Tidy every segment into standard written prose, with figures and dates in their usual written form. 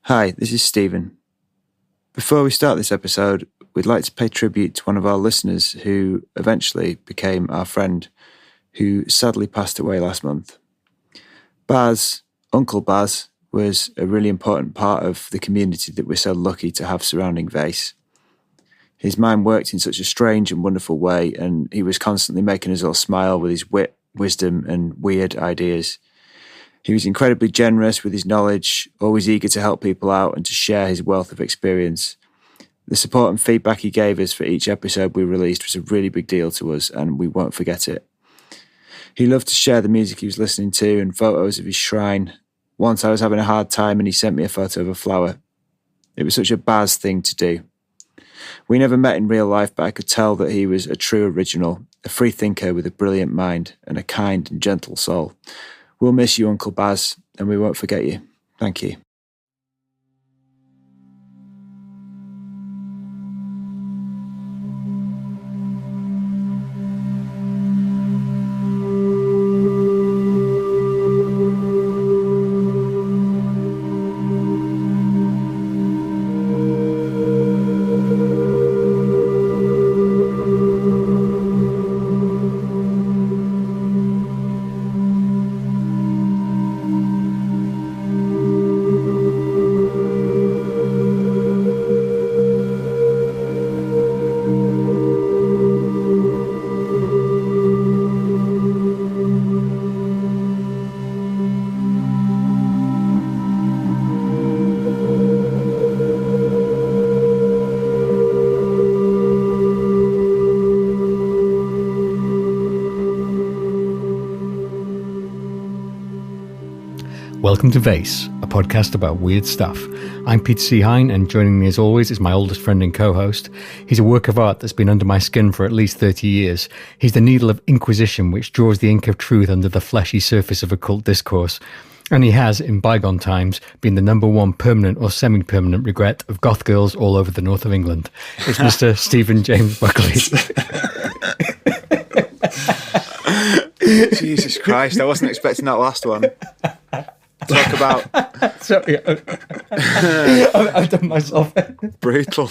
Hi, this is Stephen. Before we start this episode, we'd like to pay tribute to one of our listeners who eventually became our friend, who sadly passed away last month. Baz, Uncle Baz, was a really important part of the community that we're so lucky to have surrounding Vayse. His mind worked in such a strange and wonderful way, and he was constantly making us all smile with his wit, wisdom, and weird ideas. He was incredibly generous with his knowledge, always eager to help people out and to share his wealth of experience. The support and feedback he gave us for each episode we released was a really big deal to us, and we won't forget it. He loved to share the music he was listening to and photos of his shrine. Once I was having a hard time and he sent me a photo of a flower. It was such a Baz thing to do. We never met in real life, but I could tell that he was a true original, a free thinker with a brilliant mind and a kind and gentle soul. We'll miss you, Uncle Baz, and we won't forget you. Thank you. Welcome to Vayse, a podcast about weird stuff. I'm Peter C. Hine, and joining me as always is my oldest friend and co-host. He's a work of art that's been under my skin for at least 30 years. He's the needle of inquisition which draws the ink of truth under the fleshy surface of occult discourse. And he has, in bygone times, been the number one permanent or semi-permanent regret of goth girls all over the north of England. It's Mr. Stephen James Buckley. Jesus Christ, I wasn't expecting that last one. Talk about... Sorry, I've done myself. Brutal.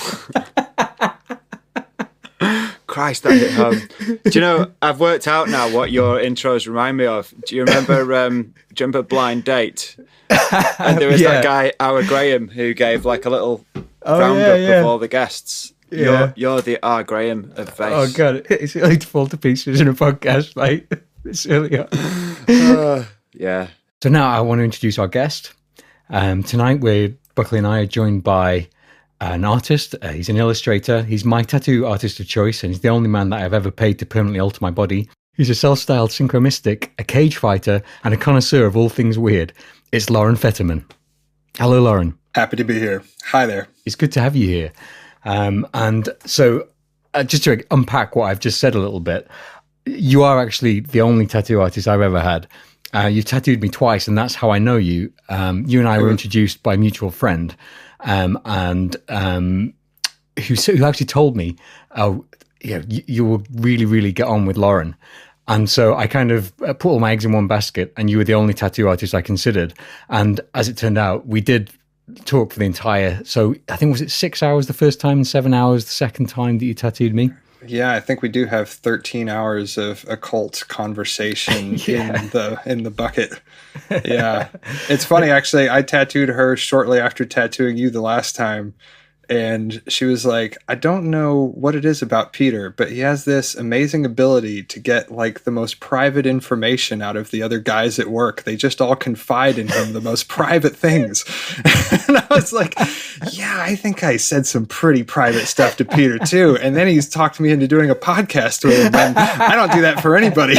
Christ, that hit home. Do you know, I've worked out now what your intros remind me of. Do you remember Blind Date? And there was that guy, Our Graham, who gave like a little roundup of all the guests. Yeah. You're the R. Graham of Vayse. Oh, God, it's really to fall to pieces in a podcast, mate. It's really... Yeah. So now I want to introduce our guest. Tonight, Buckley and I are joined by an artist. He's an illustrator. He's my tattoo artist of choice, and he's the only man that I've ever paid to permanently alter my body. He's a self-styled synchro-mystic, a cage fighter, and a connoisseur of all things weird. It's Loren Fetterman. Hello, Loren. Happy to be here. Hi there. It's good to have you here. And so just to unpack what I've just said a little bit, you are actually the only tattoo artist I've ever had. You've tattooed me twice, and that's how I know you. You and I were introduced by a mutual friend, and who actually told me, you will really, really get on with Loren. And so I kind of put all my eggs in one basket, and you were the only tattoo artist I considered. And as it turned out, we did talk for the entire, so I think, was it 6 hours the first time and 7 hours the second time that you tattooed me? Yeah, I think we do have 13 hours of occult conversation in the bucket. Yeah. It's funny, actually. I tattooed her shortly after tattooing you the last time. And she was like, I don't know what it is about Peter, but he has this amazing ability to get like the most private information out of the other guys at work. They just all confide in him the most private things. And I was like, yeah, I think I said some pretty private stuff to Peter too. And then he's talked me into doing a podcast with him. And I don't do that for anybody.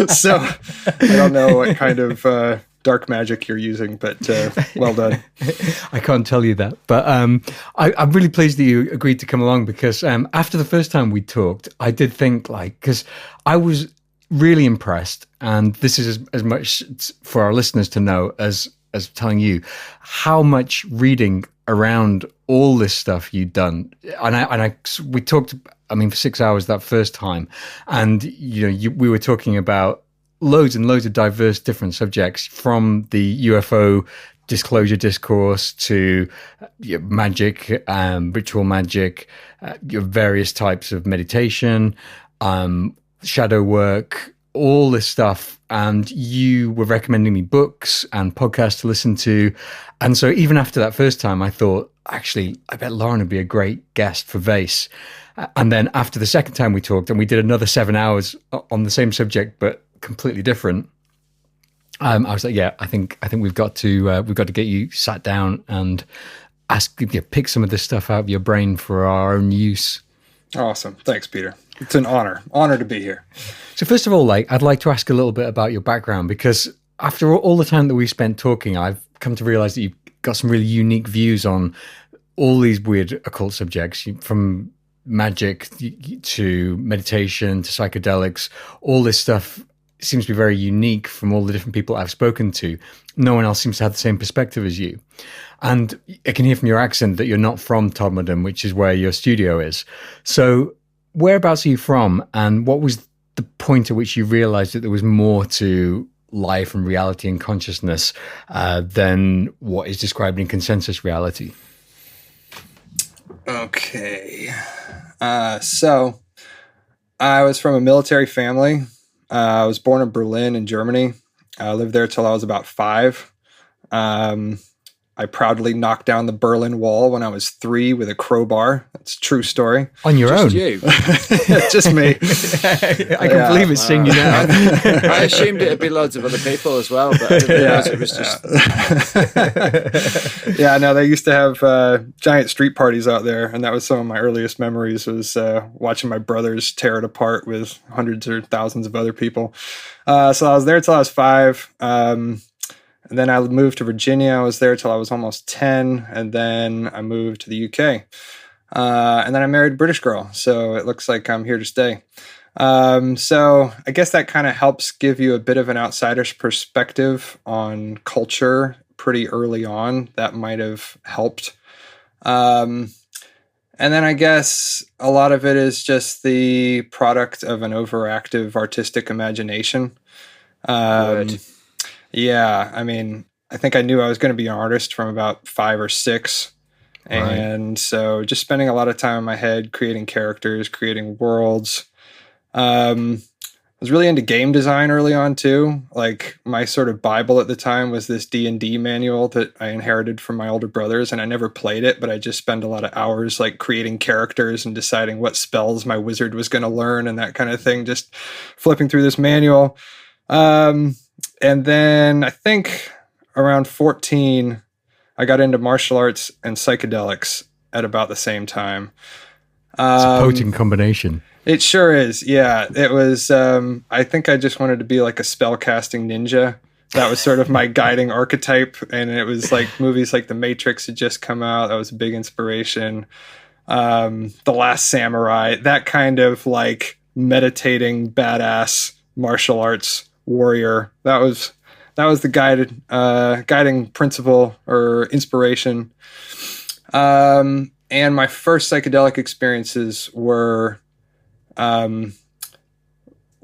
So I don't know what kind of dark magic you're using, but well done. I can't tell you that, but I'm really pleased that you agreed to come along, because after the first time we talked, I did think, like, because I was really impressed, and this is as much for our listeners to know as telling you how much reading around all this stuff you'd done. And we talked, I mean, for 6 hours that first time, and we were talking about loads and loads of diverse different subjects, from the UFO disclosure discourse to magic, ritual magic, your various types of meditation, shadow work, all this stuff. And you were recommending me books and podcasts to listen to. And so even after that first time, I thought, actually, I bet Loren would be a great guest for Vayse. And then after the second time we talked, and we did another 7 hours on the same subject, but completely different, I was like, yeah, I think we've got to get you sat down and pick some of this stuff out of your brain for our own use. Awesome. Thanks, Peter. It's an honor to be here. So first of all, I'd like to ask a little bit about your background, because after all the time that we spent talking, I've come to realize that you've got some really unique views on all these weird occult subjects, from magic to meditation to psychedelics. All this stuff seems to be very unique from all the different people I've spoken to. No one else seems to have the same perspective as you. And I can hear from your accent that you're not from Todmorden, which is where your studio is. So whereabouts are you from, and what was the point at which you realized that there was more to life and reality and consciousness than what is described in consensus reality? Okay. So I was from a military family. I was born in Berlin in Germany. I lived there till I was about 5. I proudly knocked down the Berlin Wall when I was 3 with a crowbar. That's a true story. On your own? You. Just me. I can believe it's seeing you now. I assumed it'd be loads of other people as well, but I didn't realize it was just... Yeah, no, they used to have giant street parties out there, and that was some of my earliest memories, was watching my brothers tear it apart with hundreds or thousands of other people. So I was there till I was 5. And then I moved to Virginia. I was there till I was almost 10. And then I moved to the UK. And then I married a British girl. So it looks like I'm here to stay. So I guess that kind of helps give you a bit of an outsider's perspective on culture pretty early on. That might have helped. And then I guess a lot of it is just the product of an overactive artistic imagination. Yeah, I mean, I think I knew I was going to be an artist from about 5 or 6. Right. And so just spending a lot of time in my head, creating characters, creating worlds. I was really into game design early on too. Like, my sort of Bible at the time was this D&D manual that I inherited from my older brothers, and I never played it, but I just spent a lot of hours like creating characters and deciding what spells my wizard was going to learn and that kind of thing, just flipping through this manual. And then I think around 14, I got into martial arts and psychedelics at about the same time. It's a potent combination. It sure is. Yeah, it was. I think I just wanted to be like a spellcasting ninja. That was sort of my guiding archetype. And it was like movies like The Matrix had just come out. That was a big inspiration. The Last Samurai, that kind of like meditating badass martial arts warrior. That was the guiding principle or inspiration. And my first psychedelic experiences were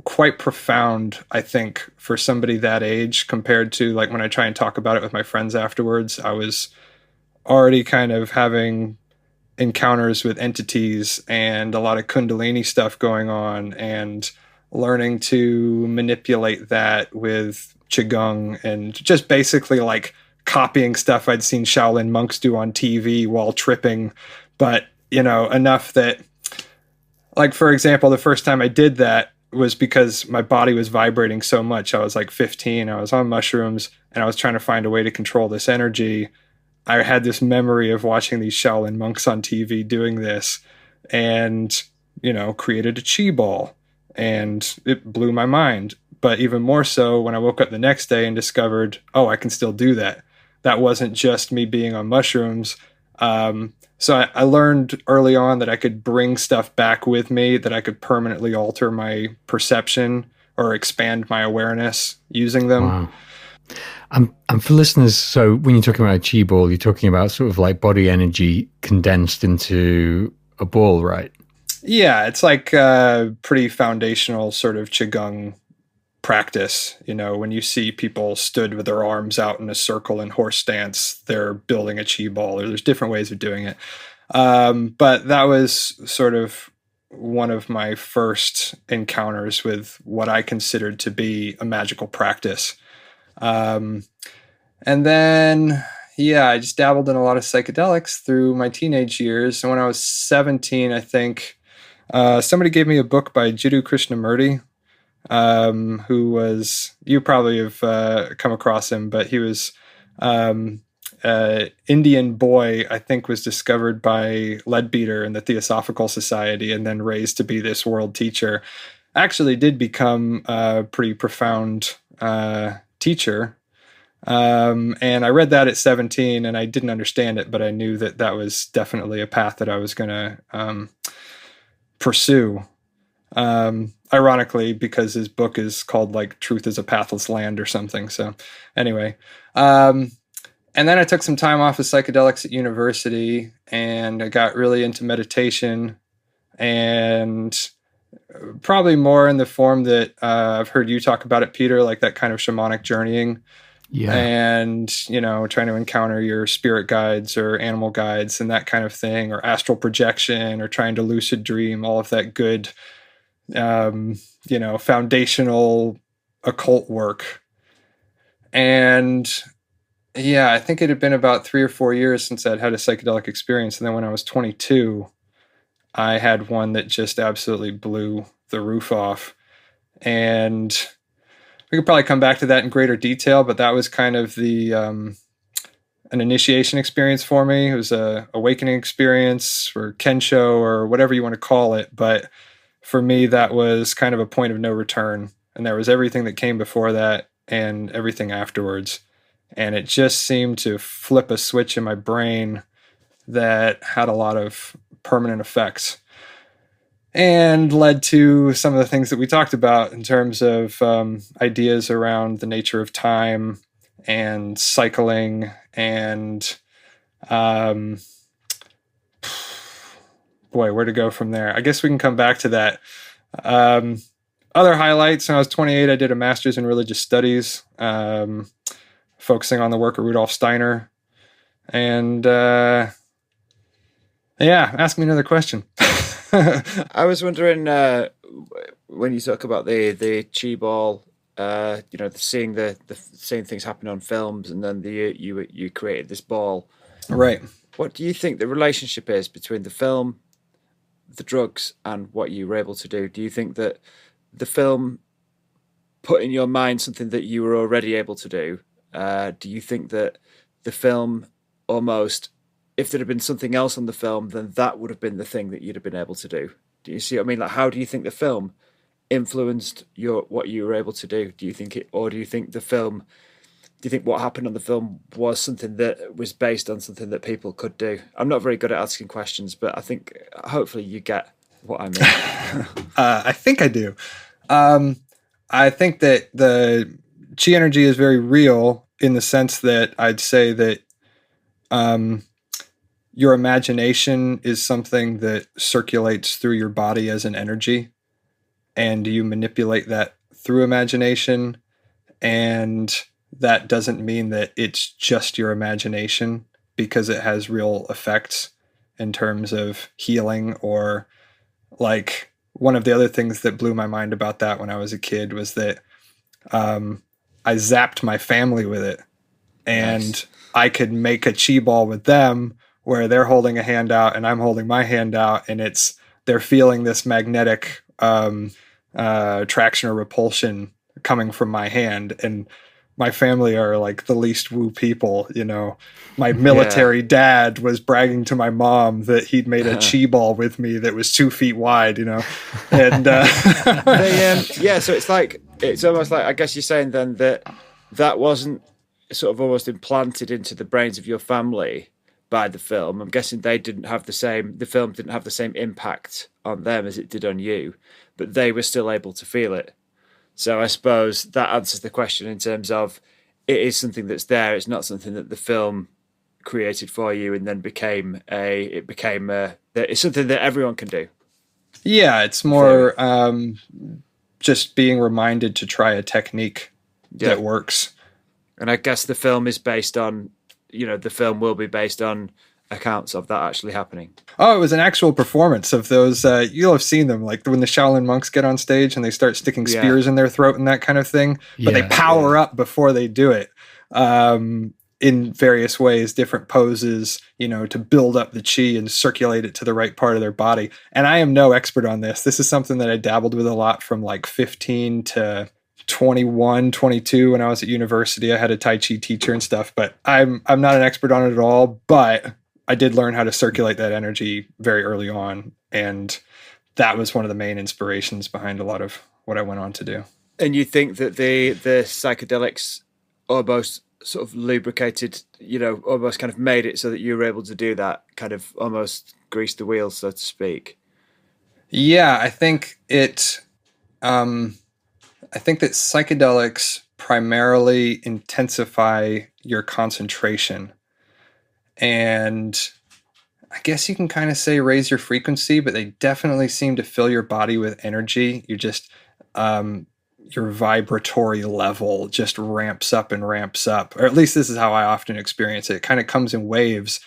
quite profound, I think, for somebody that age, compared to like when I try and talk about it with my friends afterwards. I was already kind of having encounters with entities and a lot of Kundalini stuff going on, and learning to manipulate that with Qigong, and just basically like copying stuff I'd seen Shaolin monks do on TV while tripping. But, you know, enough that, like, for example, the first time I did that was because my body was vibrating so much. I was like 15, I was on mushrooms, and I was trying to find a way to control this energy. I had this memory of watching these Shaolin monks on TV doing this, and, you know, created a chi ball. And it blew my mind. But even more so when I woke up the next day and discovered, oh, I can still do that. That wasn't just me being on mushrooms. So I learned early on that I could bring stuff back with me, that I could permanently alter my perception or expand my awareness using them. Wow. And for listeners, so when you're talking about a chi ball, you're talking about sort of like body energy condensed into a ball, right? Yeah, it's like a pretty foundational sort of Qigong practice. You know, when you see people stood with their arms out in a circle in horse stance, they're building a chi ball, or there's different ways of doing it. But that was sort of one of my first encounters with what I considered to be a magical practice. And then, I just dabbled in a lot of psychedelics through my teenage years. And when I was 17, I think, somebody gave me a book by Jiddu Krishnamurti, who was, you probably have come across him, but he was Indian boy, I think, was discovered by Leadbeater in the Theosophical Society and then raised to be this world teacher. Actually did become a pretty profound teacher. And I read that at 17 and I didn't understand it, but I knew that that was definitely a path that I was going to pursue. Ironically, because his book is called like Truth is a Pathless Land or something. So anyway, and then I took some time off of psychedelics at university and I got really into meditation, and probably more in the form that I've heard you talk about it, Peter, like that kind of shamanic journeying. Yeah. And, you know, trying to encounter your spirit guides or animal guides and that kind of thing, or astral projection, or trying to lucid dream, all of that good, you know, foundational occult work. And I think it had been about 3 or 4 years since I'd had a psychedelic experience. And then when I was 22, I had one that just absolutely blew the roof off. And we could probably come back to that in greater detail, but that was kind of the an initiation experience for me. It was a awakening experience, or Kensho, or whatever you want to call it. But for me, that was kind of a point of no return. And there was everything that came before that and everything afterwards. And it just seemed to flip a switch in my brain that had a lot of permanent effects, and led to some of the things that we talked about in terms of ideas around the nature of time and cycling and, boy, where to go from there. I guess we can come back to that. Other highlights: when I was 28, I did a master's in religious studies, focusing on the work of Rudolf Steiner. And ask me another question. I was wondering, when you talk about the chi ball, you know, seeing the same things happen on films, and then you created this ball, right? What do you think the relationship is between the film, the drugs, and what you were able to do? Do you think that the film put in your mind something that you were already able to do? Do you think that the film almost, if there had been something else on the film, then that would have been the thing that you'd have been able to do? Do you see what I mean? Like, how do you think the film influenced what you were able to do? Do you think it, or do you think what happened on the film was something that was based on something that people could do? I'm not very good at asking questions, but I think hopefully you get what I mean. I think I do. I think that the chi energy is very real, in the sense that I'd say that your imagination is something that circulates through your body as an energy, and you manipulate that through imagination. And that doesn't mean that it's just your imagination, because it has real effects in terms of healing. Or, like, one of the other things that blew my mind about that when I was a kid was that I zapped my family with it, and nice. I could make a chi ball with them where they're holding a hand out and I'm holding my hand out, and they're feeling this magnetic traction or repulsion coming from my hand. And my family are like the least woo people, you know. My military dad was bragging to my mom that he'd made a chi ball with me that was 2 feet wide, you know. And so it's almost like, I guess you're saying then that wasn't sort of almost implanted into the brains of your family by the film. I'm guessing the film didn't have the same impact on them as it did on you, but they were still able to feel it. So I suppose that answers the question in terms of, it is something that's there. It's not something that the film created for you and then it's something that everyone can do. Yeah, it's more just being reminded to try a technique that works. And I guess the film is based on, the film will be based on accounts of that actually happening. Oh, it was an actual performance of those. You'll have seen them, like when the Shaolin monks get on stage and they start sticking spears in their throat and that kind of thing. But they power up before they do it in various ways, different poses, to build up the chi and circulate it to the right part of their body. And I am no expert on this. This is something that I dabbled with a lot from like 15 to 21, 22 when I was at university. I had a Tai Chi teacher and stuff, but I'm not an expert on it at all. But I did learn how to circulate that energy very early on. And that was one of the main inspirations behind a lot of what I went on to do. And you think that the psychedelics almost sort of lubricated, almost kind of made it so that you were able to do that, kind of almost grease the wheels, so to speak? Yeah, I think I think that psychedelics primarily intensify your concentration. And I guess you can kind of say raise your frequency, but they definitely seem to fill your body with energy. You just, your vibratory level just ramps up and ramps up. Or at least this is how I often experience it. It kind of comes in waves.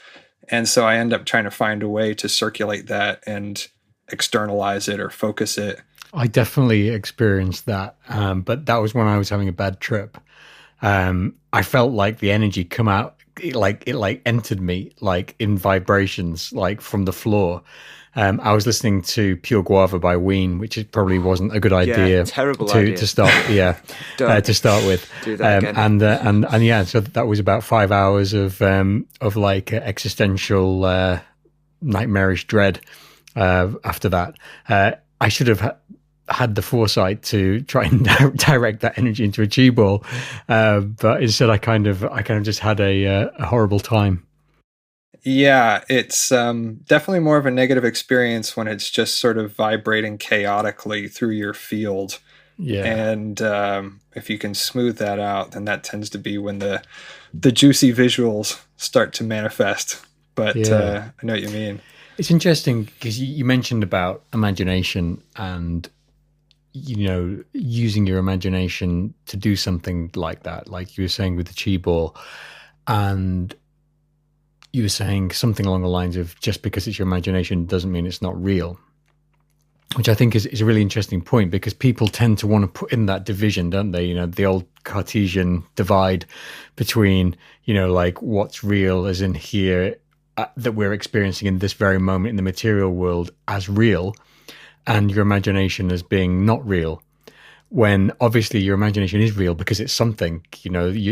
And so I end up trying to find a way to circulate that and externalize it or focus it. I definitely experienced that, but that was when I was having a bad trip. I felt like the energy come out, it entered me like in vibrations, like from the floor. I was listening to Pure Guava by Ween, which probably wasn't a good idea. Terrible idea to start. To start with. Do that again. And yeah, so that was about 5 hours of like existential nightmarish dread. After that, I should have had the foresight to try and direct that energy into a chi ball, but instead I kind of just had a horrible time. Yeah, it's definitely more of a negative experience when it's just sort of vibrating chaotically through your field. Yeah, and if you can smooth that out, then that tends to be when the juicy visuals start to manifest. But I know what you mean. It's interesting because you mentioned about imagination and, using your imagination to do something like that, like you were saying with the chi ball. And you were saying something along the lines of just because it's your imagination doesn't mean it's not real, which I think is a really interesting point, because people tend to want to put in that division, don't they? The old Cartesian divide between, like what's real as in here, that we're experiencing in this very moment in the material world as real, and your imagination as being not real, when obviously your imagination is real because it's something,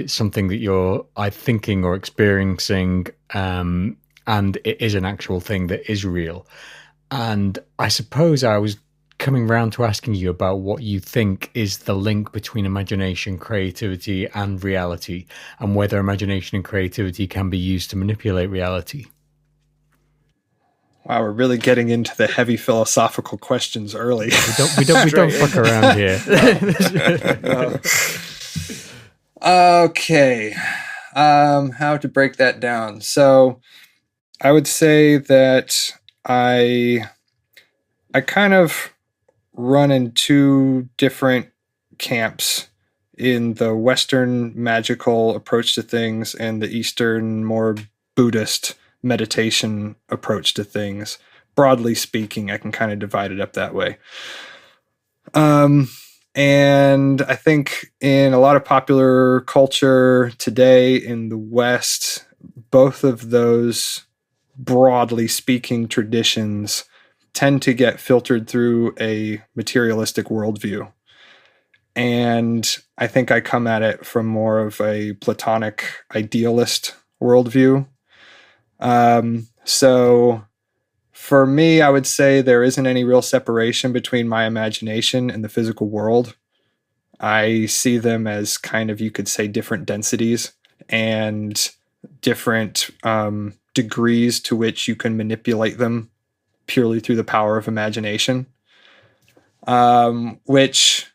something that you're thinking or experiencing, and it is an actual thing that is real. And I suppose I was coming round to asking you about what you think is the link between imagination, creativity, and reality, and whether imagination and creativity can be used to manipulate reality. Wow, we're really getting into the heavy philosophical questions early. We don't fuck around here. Okay, how to break that down? So, I would say that I kind of run in two different camps in the Western magical approach to things and the Eastern more Buddhist meditation approach to things. Broadly speaking, I can kind of divide it up that way. And I think in a lot of popular culture today in the West, both of those broadly speaking traditions tend to get filtered through a materialistic worldview. And I think I come at it from more of a Platonic idealist worldview. So for me, I would say there isn't any real separation between my imagination and the physical world. I see them as kind of, you could say, different densities and different degrees to which you can manipulate them purely through the power of imagination, which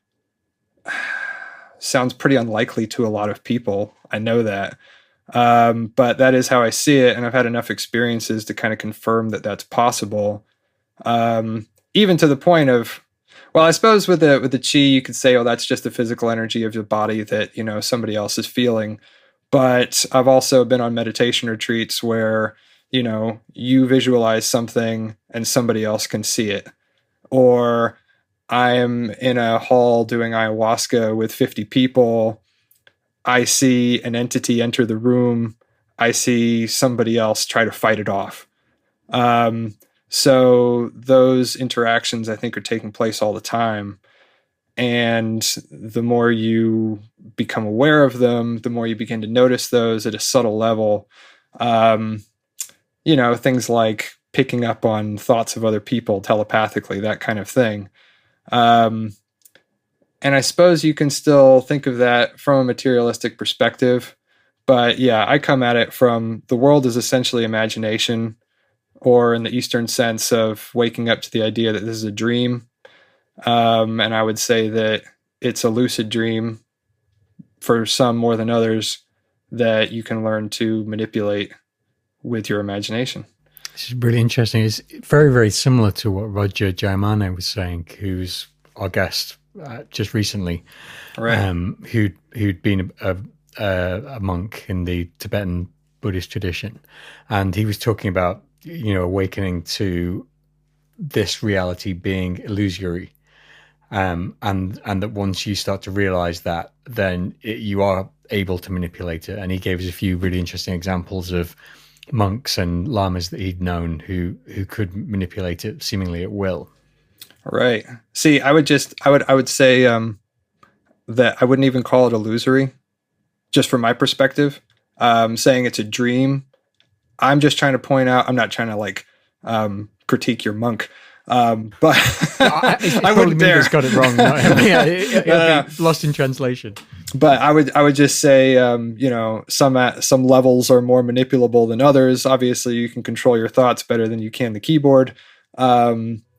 sounds pretty unlikely to a lot of people. I know that. But that is how I see it. And I've had enough experiences to kind of confirm that that's possible. Even to the point of, Well, I suppose with the chi, you could say, oh, that's just the physical energy of your body that, you know, somebody else is feeling. But I've also been on meditation retreats where, you know, you visualize something and somebody else can see it. Or I am in a hall doing ayahuasca with 50 people. I see an entity enter the room. I see somebody else try to fight it off. So those interactions, I think, are taking place all the time. And the more you become aware of them, the more you begin to notice those at a subtle level. You know, things like picking up on thoughts of other people telepathically, that kind of thing. And I suppose you can still think of that from a materialistic perspective. But yeah, I come at it from the world is essentially imagination, or in the Eastern sense of waking up to the idea that this is a dream. And I would say that it's a lucid dream for some more than others that you can learn to manipulate with your imagination. This is really interesting. It's very, very similar to what Roger Jaimane was saying, who's our guest just recently, right? Who'd been a monk in the Tibetan Buddhist tradition, and he was talking about, you know, awakening to this reality being illusory, and that once you start to realize that, then you are able to manipulate it. And he gave us a few really interesting examples of monks and lamas that he'd known who could manipulate it seemingly at will. Right. See, I would say that I wouldn't even call it illusory, just from my perspective. Saying it's a dream, I'm just trying to point out, I'm not trying to like critique your monk, but I wouldn't dare. It's got it wrong. No, it'll be lost in translation. But I would just say, you know, some levels are more manipulable than others. Obviously, you can control your thoughts better than you can the keyboard.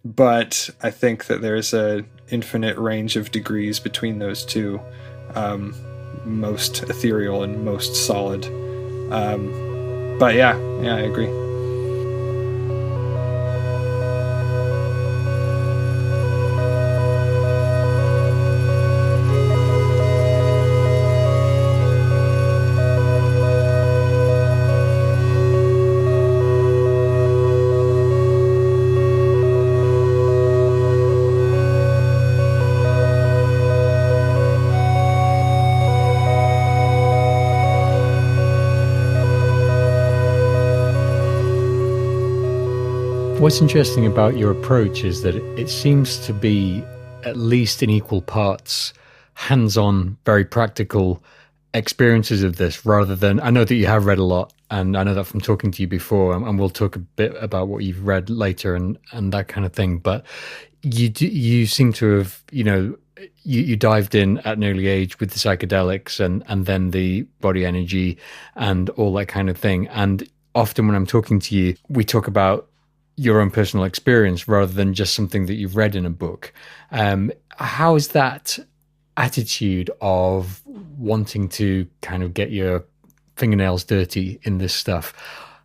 But I think that there's an infinite range of degrees between those two, most ethereal and most solid. But yeah, I agree. What's interesting about your approach is that it seems to be at least in equal parts hands-on, very practical experiences of this, rather than, I know that you have read a lot, and I know that from talking to you before, and we'll talk a bit about what you've read later and that kind of thing, but you seem to have, you know, you dived in at an early age with the psychedelics and then the body energy and all that kind of thing. And often when I'm talking to you, we talk about your own personal experience rather than just something that you've read in a book. How is that attitude of wanting to kind of get your fingernails dirty in this stuff,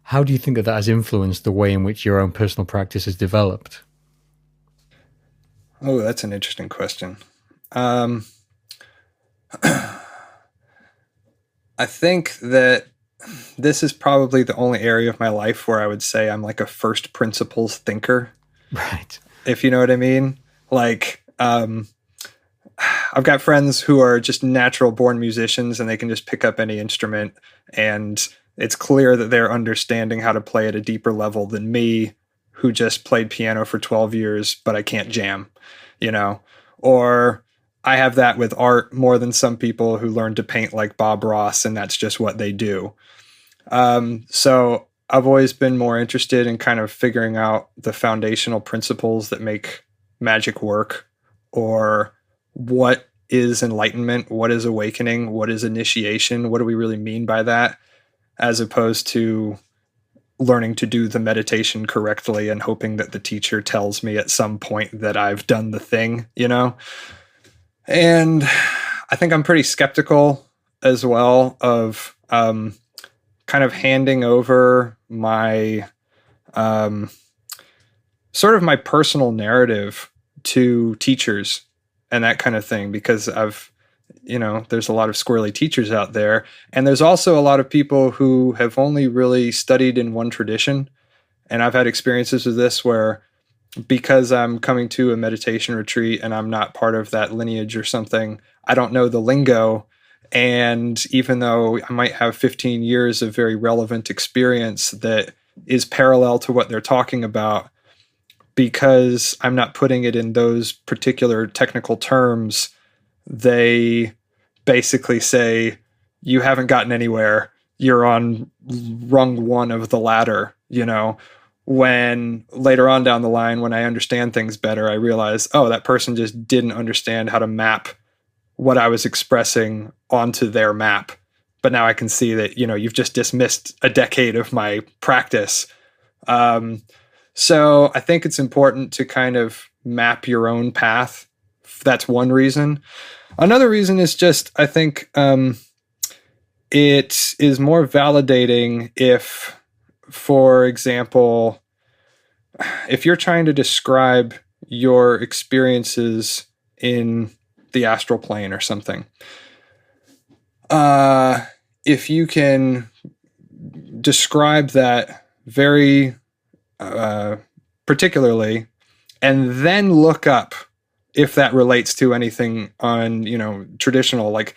how do you think that has influenced the way in which your own personal practice has developed? Oh, that's an interesting question. I think that this is probably the only area of my life where I would say I'm like a first principles thinker. Right. If you know what I mean. Like, I've got friends who are just natural born musicians and they can just pick up any instrument, and it's clear that they're understanding how to play at a deeper level than me, who just played piano for 12 years, but I can't jam, you know? Or I have that with art more than some people who learn to paint like Bob Ross, and that's just what they do. So I've always been more interested in kind of figuring out the foundational principles that make magic work, or what is enlightenment, what is awakening, what is initiation, what do we really mean by that, as opposed to learning to do the meditation correctly and hoping that the teacher tells me at some point that I've done the thing, you know? And I think I'm pretty skeptical as well of kind of handing over my sort of my personal narrative to teachers and that kind of thing, because there's a lot of squirrely teachers out there. And there's also a lot of people who have only really studied in one tradition. And I've had experiences with this where, because I'm coming to a meditation retreat and I'm not part of that lineage or something, I don't know the lingo. And even though I might have 15 years of very relevant experience that is parallel to what they're talking about, because I'm not putting it in those particular technical terms, they basically say, you haven't gotten anywhere. You're on rung one of the ladder, when later on down the line, when I understand things better, I realize, oh, that person just didn't understand how to map what I was expressing onto their map. But now I can see that, you've just dismissed a decade of my practice. So I think it's important to kind of map your own path. That's one reason. Another reason is just, I think it is more validating if, for example, if you're trying to describe your experiences in the astral plane or something, if you can describe that very particularly, and then look up if that relates to anything on, traditional, like,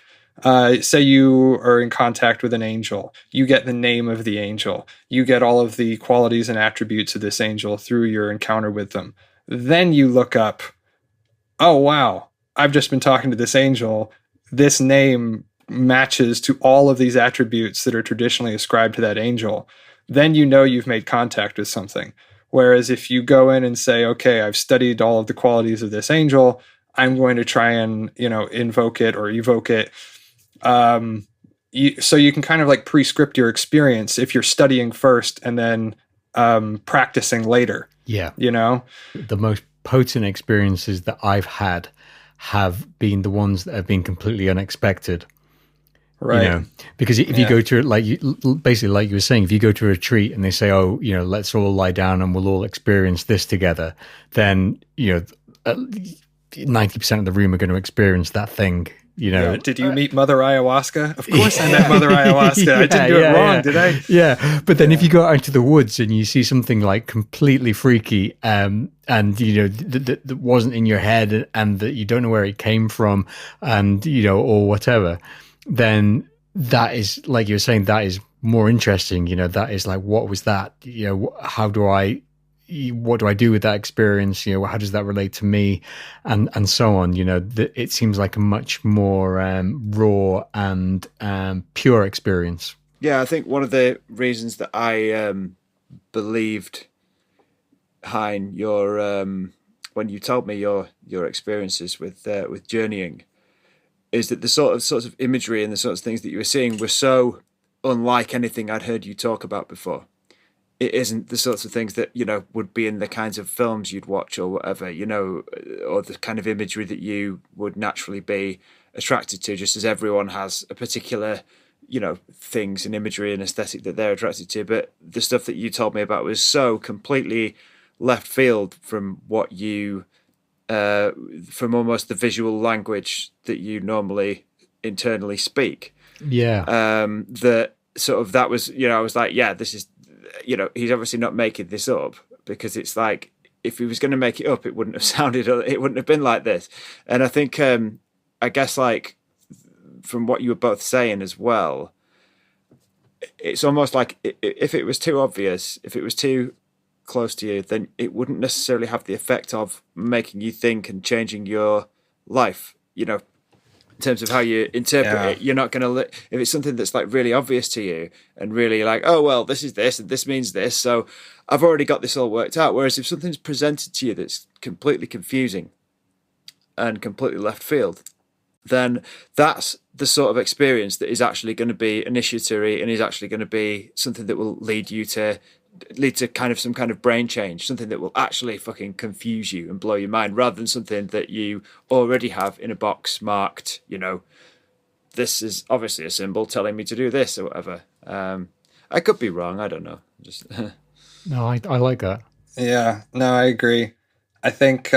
say you are in contact with an angel, you get the name of the angel, you get all of the qualities and attributes of this angel through your encounter with them. Then you look up, oh, wow, I've just been talking to this angel. This name matches to all of these attributes that are traditionally ascribed to that angel. Then you've made contact with something. Whereas if you go in and say, okay, I've studied all of the qualities of this angel, I'm going to try and, invoke it or evoke it. So you can kind of like prescript your experience if you're studying first and then practicing later. Yeah. The most potent experiences that I've had have been the ones that have been completely unexpected. Right. Because if you go to basically like you were saying, if you go to a retreat and they say, oh, let's all lie down and we'll all experience this together, then, 90% of the room are going to experience that thing. Did you meet Mother Ayahuasca? Of course I met Mother Ayahuasca. I didn't do it wrong, did I? Yeah. But then if you go out into the woods and you see something like completely freaky and, that wasn't in your head and that you don't know where it came from and, or whatever, then that is, like you were saying, that is more interesting. That is like, what was that? What do I do with that experience? How does that relate to me? And so on. It seems like a much more raw and pure experience. Yeah, I think one of the reasons that I believed, Hine, when you told me your experiences with journeying, is that the sorts of imagery and the sorts of things that you were seeing were so unlike anything I'd heard you talk about before. It isn't the sorts of things that, would be in the kinds of films you'd watch or whatever, or the kind of imagery that you would naturally be attracted to, just as everyone has a particular, things and imagery and aesthetic that they're attracted to. But the stuff that you told me about was so completely left field from what you, from almost the visual language that you normally internally speak. Yeah. That was, I was like, yeah, this is, he's obviously not making this up, because it's like, if he was going to make it up, it wouldn't have been like this. And I think, I guess, like, from what you were both saying as well, it's almost like if it was too obvious, if it was too close to you, then it wouldn't necessarily have the effect of making you think and changing your life, in terms of how you interpret it. You're not going to, if it's something that's like really obvious to you and really like, oh, well, this is this and this means this, so I've already got this all worked out. Whereas if something's presented to you that's completely confusing and completely left field, then that's the sort of experience that is actually going to be initiatory and is actually going to be something that will lead to kind of some kind of brain change, something that will actually fucking confuse you and blow your mind, rather than something that you already have in a box marked, this is obviously a symbol telling me to do this or whatever. I could be wrong. I don't know. Just No, I like that. Yeah, no, I agree. I think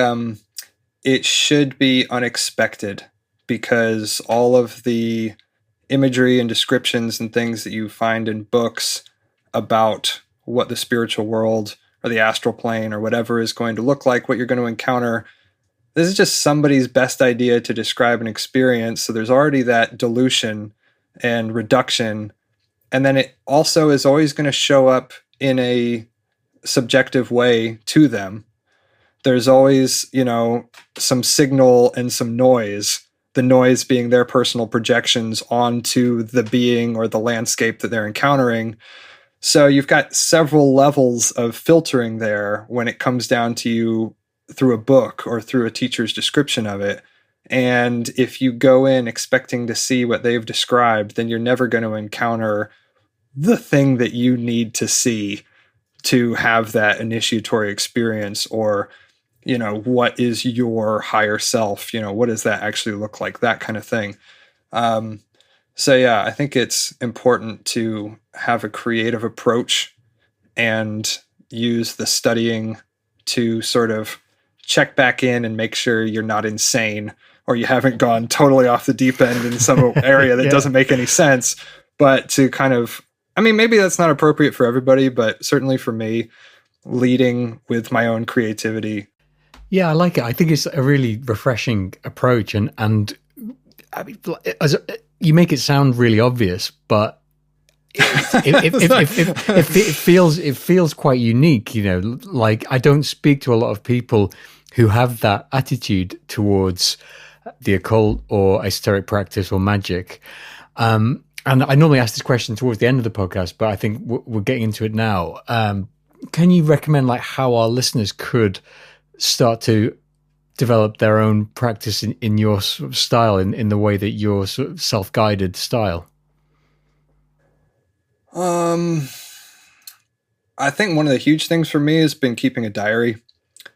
it should be unexpected, because all of the imagery and descriptions and things that you find in books about what the spiritual world or the astral plane or whatever is going to look like, what you're going to encounter, this is just somebody's best idea to describe an experience. So there's already that dilution and reduction. And then it also is always going to show up in a subjective way to them. There's always, some signal and some noise, the noise being their personal projections onto the being or the landscape that they're encountering. So you've got several levels of filtering there when it comes down to you through a book or through a teacher's description of it. And if you go in expecting to see what they've described, then you're never going to encounter the thing that you need to see to have that initiatory experience, or, what is your higher self? What does that actually look like? That kind of thing. So yeah, I think it's important to have a creative approach and use the studying to sort of check back in and make sure you're not insane or you haven't gone totally off the deep end in some area that doesn't make any sense. But to kind of, maybe that's not appropriate for everybody, but certainly for me, leading with my own creativity. Yeah, I like it. I think it's a really refreshing approach, and you make it sound really obvious, but it feels quite unique. Like I don't speak to a lot of people who have that attitude towards the occult or esoteric practice or magic. And I normally ask this question towards the end of the podcast, but I think we're getting into it now. Can you recommend how our listeners could start to develop their own practice in your sort of style, in the way that your sort of self-guided style? I think one of the huge things for me has been keeping a diary.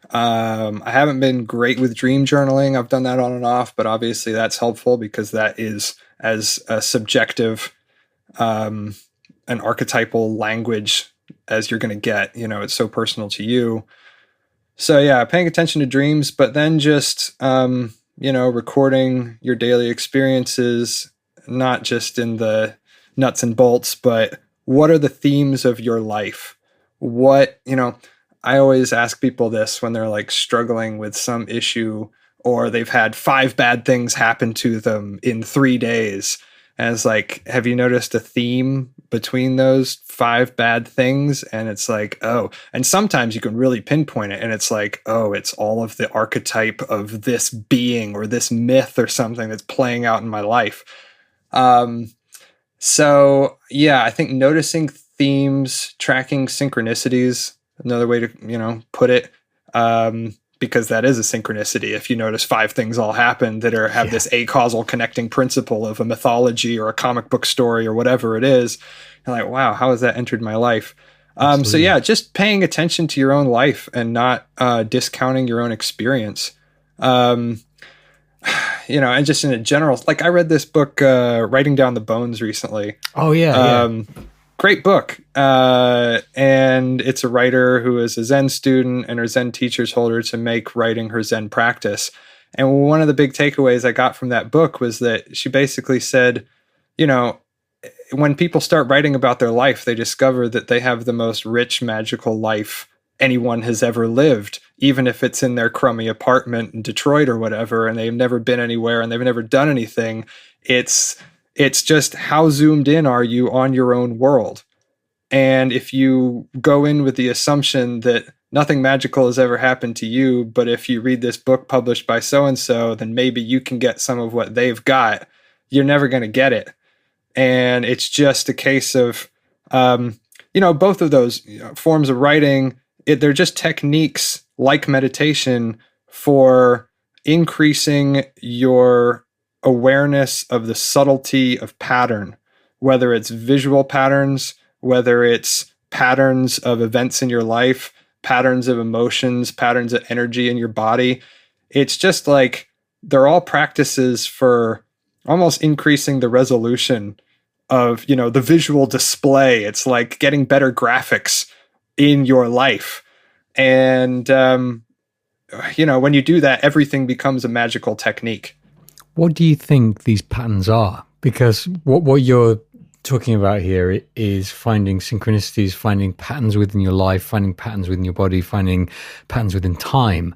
I haven't been great with dream journaling. I've done that on and off, but obviously that's helpful because that is as a subjective, an archetypal language as you're going to get. It's so personal to you. So yeah, paying attention to dreams, but then just, recording your daily experiences, not just in the nuts and bolts, but what are the themes of your life? I always ask people this when they're struggling with some issue, or they've had 5 bad things happen to them in 3 days. And it's have you noticed a theme between those 5 bad things? And it's and sometimes you can really pinpoint it. And it's it's all of the archetype of this being or this myth or something that's playing out in my life. So yeah, I think noticing themes, tracking synchronicities, another way to, put it, because that is a synchronicity. If you notice 5 things all happen that have this acausal connecting principle of a mythology or a comic book story or whatever it is, you're wow, how has that entered my life? So yeah, just paying attention to your own life and not discounting your own experience. And just in a general, I read this book, Writing Down the Bones, recently. Oh yeah. Great book. And it's a writer who is a Zen student, and her Zen teachers told her to make writing her Zen practice. And one of the big takeaways I got from that book was that she basically said, when people start writing about their life, they discover that they have the most rich, magical life anyone has ever lived, even if it's in their crummy apartment in Detroit or whatever, and they've never been anywhere and they've never done anything. It's just how zoomed in are you on your own world? And if you go in with the assumption that nothing magical has ever happened to you, but if you read this book published by so-and-so, then maybe you can get some of what they've got, you're never going to get it. And it's just a case of, both of those forms of writing, they're just techniques like meditation for increasing your awareness of the subtlety of pattern, whether it's visual patterns, whether it's patterns of events in your life, patterns of emotions, patterns of energy in your body. It's just they're all practices for almost increasing the resolution of, the visual display. It's getting better graphics in your life. And when you do that, everything becomes a magical technique. What do you think these patterns are? Because what you're talking about here is finding synchronicities, finding patterns within your life, finding patterns within your body, finding patterns within time.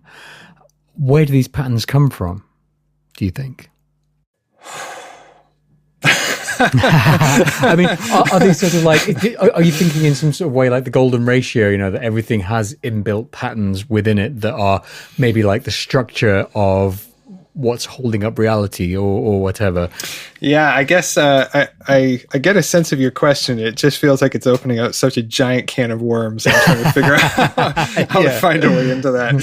Where do these patterns come from, do you think? I mean, are they sort of like, are you thinking in some sort of way like the golden ratio, that everything has inbuilt patterns within it that are maybe like the structure of what's holding up reality or whatever? Yeah, I guess I get a sense of your question. It just feels like it's opening up such a giant can of worms. I'm trying to figure out how to find a way into that.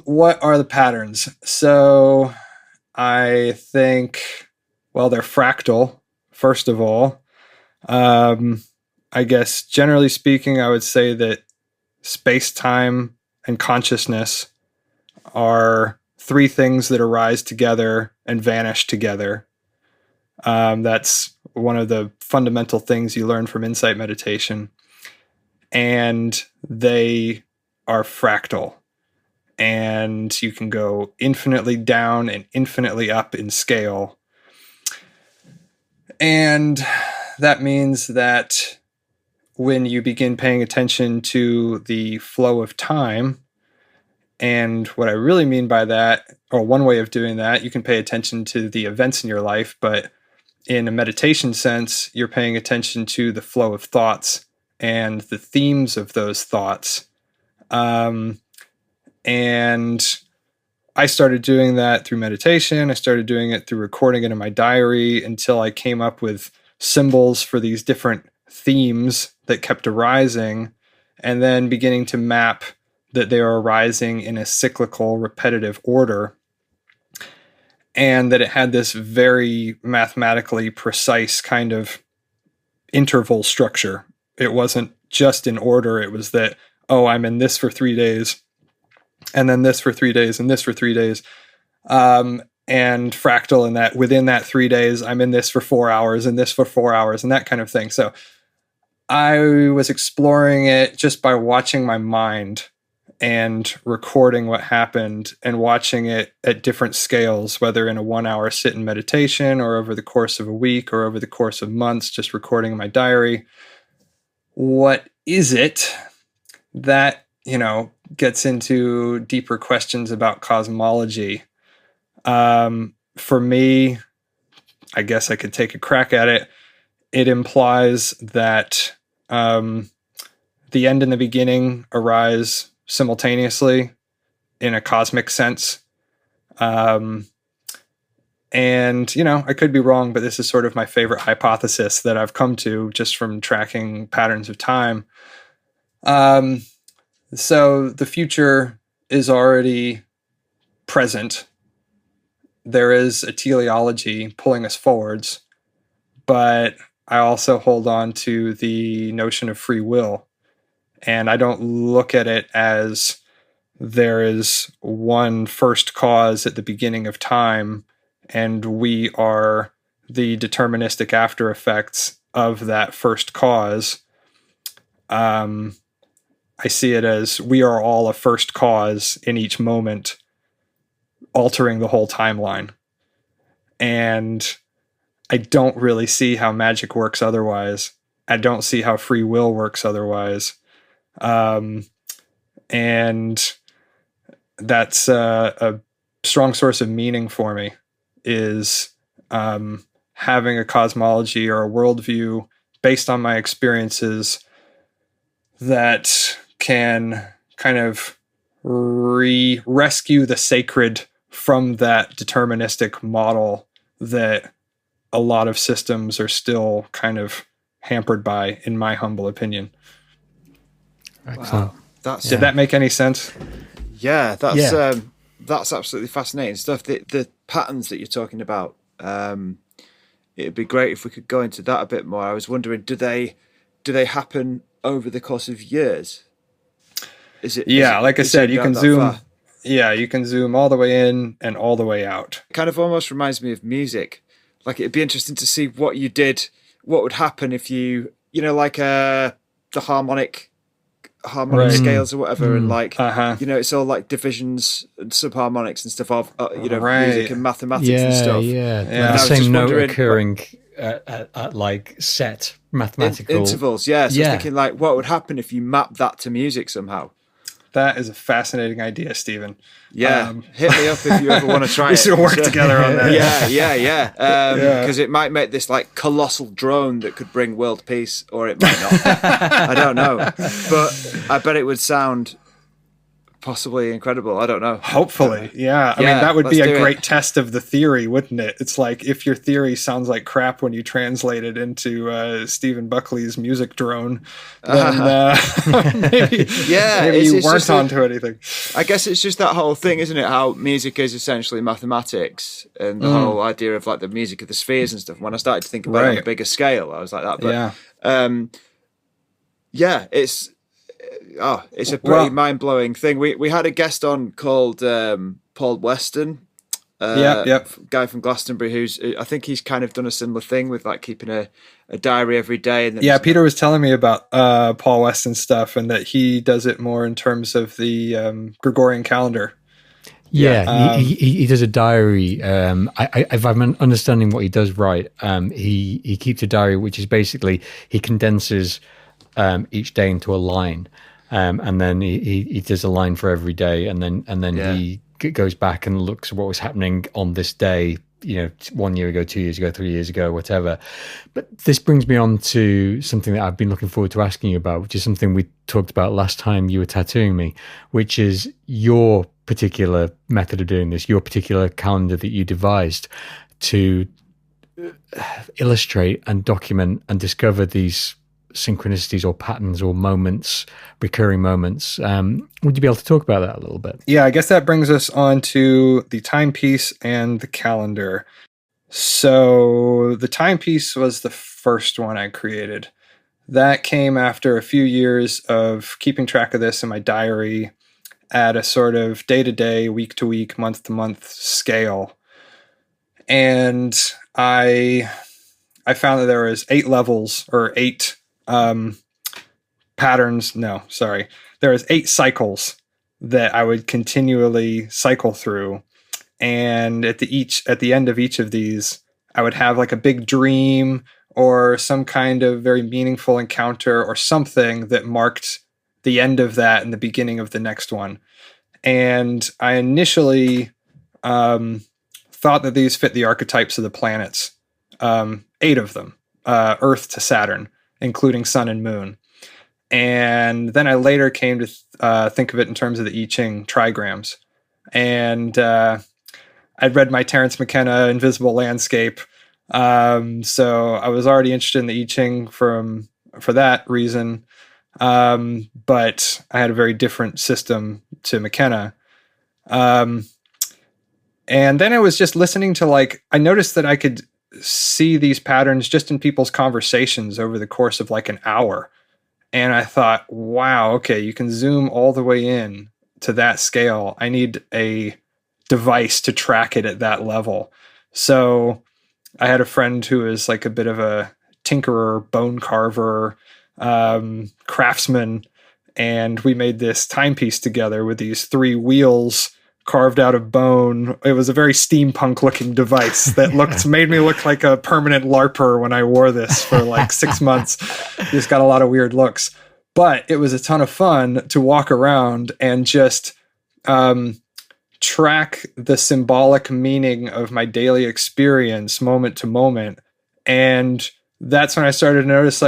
What are the patterns? So I think, well, they're fractal, first of all. I guess generally speaking, I would say that space-time and consciousness are three things that arise together and vanish together. That's one of the fundamental things you learn from insight meditation. And they are fractal. And you can go infinitely down and infinitely up in scale. And that means that when you begin paying attention to the flow of time, and what I really mean by that, or one way of doing that, you can pay attention to the events in your life, but in a meditation sense, you're paying attention to the flow of thoughts and the themes of those thoughts. And I started doing that through meditation. I started doing it through recording it in my diary until I came up with symbols for these different themes that kept arising, and then beginning to map that they are arising in a cyclical, repetitive order, and that it had this very mathematically precise kind of interval structure. It wasn't just in order. It was that, I'm in this for 3 days, and then this for 3 days, and this for 3 days. And fractal in that within that 3 days, I'm in this for 4 hours and this for 4 hours and that kind of thing. So I was exploring it just by watching my mind and recording what happened and watching it at different scales, whether in a 1 hour sit in meditation or over the course of a week or over the course of months, just recording in my diary. What is it that, gets into deeper questions about cosmology? For me, I guess I could take a crack at it. It implies that the end and the beginning arise simultaneously in a cosmic sense. And, I could be wrong, but this is sort of my favorite hypothesis that I've come to just from tracking patterns of time. So the future is already present. There is a teleology pulling us forwards, but I also hold on to the notion of free will. And I don't look at it as there is one first cause at the beginning of time, and we are the deterministic after effects of that first cause. I see it as we are all a first cause in each moment, altering the whole timeline. And I don't really see how magic works otherwise. I don't see how free will works otherwise. And that's a strong source of meaning for me, is having a cosmology or a worldview based on my experiences that can kind of rescue the sacred from that deterministic model that a lot of systems are still kind of hampered by, in my humble opinion. Excellent. Wow. Did that make any sense? Yeah, that's absolutely fascinating stuff. The patterns that you're talking about, it'd be great if we could go into that a bit more. I was wondering, do they happen over the course of years? Like I said, you can zoom. Yeah, you can zoom all the way in and all the way out. It kind of almost reminds me of music. Like, it'd be interesting to see what you did, what would happen if you, like the harmonic harmonic scales or whatever, and like Uh-huh. it's all like divisions and subharmonics and stuff of Right. music and mathematics and stuff. Yeah. Yeah. Like I the was same just note wondering, occurring at like set mathematical intervals. Yeah, so I was thinking like, what would happen if you map that to music somehow? That is a fascinating idea, Stephen. Yeah, hit me up if you ever want to try it. We should work together on that. Yeah. Because it might make this like colossal drone that could bring world peace, or it might not. I don't know, but I bet it would sound possibly incredible. I don't know. Hopefully, yeah. I mean, that would be a great it. test of the theory, wouldn't it? It's like if your theory sounds like crap when you translate it into Stephen Buckley's music drone, then maybe you weren't onto anything. I guess it's just that whole thing, isn't it? How music is essentially mathematics, and the whole idea of like the music of the spheres and stuff. When I started to think about it on a bigger scale, I was like that. But it's a pretty mind-blowing thing. We had a guest on called Paul Weston, guy from Glastonbury, I think he's kind of done a similar thing with like keeping a diary every day. And Peter was telling me about Paul Weston stuff, and that he does it more in terms of the Gregorian calendar. Yeah, he does a diary. If I'm understanding what he does right, he keeps a diary, which is basically he condenses each day into a line. And then he does a line for every day, and then he goes back and looks at what was happening on this day, 1 year ago, 2 years ago, 3 years ago, whatever. But this brings me on to something that I've been looking forward to asking you about, which is something we talked about last time you were tattooing me, which is your particular method of doing this, your particular calendar that you devised to illustrate and document and discover these synchronicities or patterns or moments, recurring moments. Would you be able to talk about that a little bit? Yeah, I guess that brings us on to the timepiece and the calendar. So the timepiece was the first one I created. That came after a few years of keeping track of this in my diary at a sort of day-to-day, week-to-week, month-to-month scale. And I found that there was 8 levels, or 8 patterns. No, sorry. There was 8 cycles that I would continually cycle through. And at the end of each of these, I would have like a big dream or some kind of very meaningful encounter or something that marked the end of that and the beginning of the next one. And I initially thought that these fit the archetypes of the planets, 8 of them, Earth to Saturn, including Sun and Moon. And then I later came to think of it in terms of the I Ching trigrams. And I'd read my Terence McKenna Invisible Landscape. So I was already interested in the I Ching for that reason. But I had a very different system to McKenna. And then I was just listening to I noticed that I could see these patterns just in people's conversations over the course of like an hour. And I thought, wow, okay, you can zoom all the way in to that scale. I need a device to track it at that level. So I had a friend who is like a bit of a tinkerer, bone carver, craftsman, and we made this timepiece together with these 3 wheels carved out of bone. It was a very steampunk looking device that made me look like a permanent LARPer when I wore this for like 6 months. Just got a lot of weird looks, but it was a ton of fun to walk around and just track the symbolic meaning of my daily experience moment to moment. And that's when I started to notice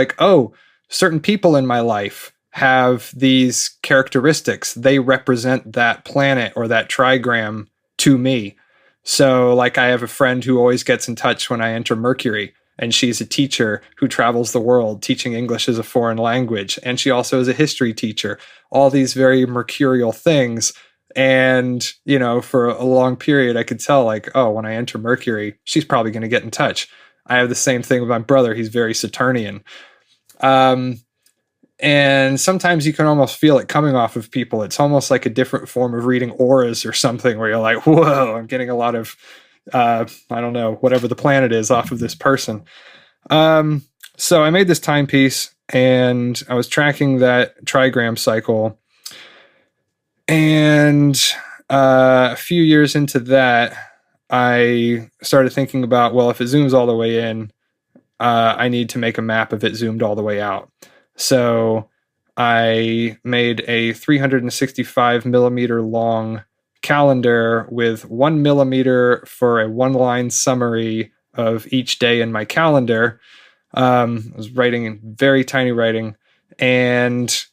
certain people in my life have these characteristics. They represent that planet or that trigram to me. So I have a friend who always gets in touch when I enter Mercury, and she's a teacher who travels the world teaching English as a foreign language. And she also is a history teacher, all these very mercurial things. And, for a long period, I could tell when I enter Mercury, she's probably going to get in touch. I have the same thing with my brother. He's very Saturnian. And sometimes you can almost feel it coming off of people. It's almost like a different form of reading auras or something where you're like, whoa, I'm getting a lot of, I don't know, whatever the planet is off of this person. So I made this timepiece and I was tracking that trigram cycle. And a few years into that, I started thinking about, well, if it zooms all the way in, I need to make a map of it zoomed all the way out. So I made a 365 millimeter long calendar with 1 millimeter for a one-line summary of each day in my calendar. I was writing in very tiny writing. And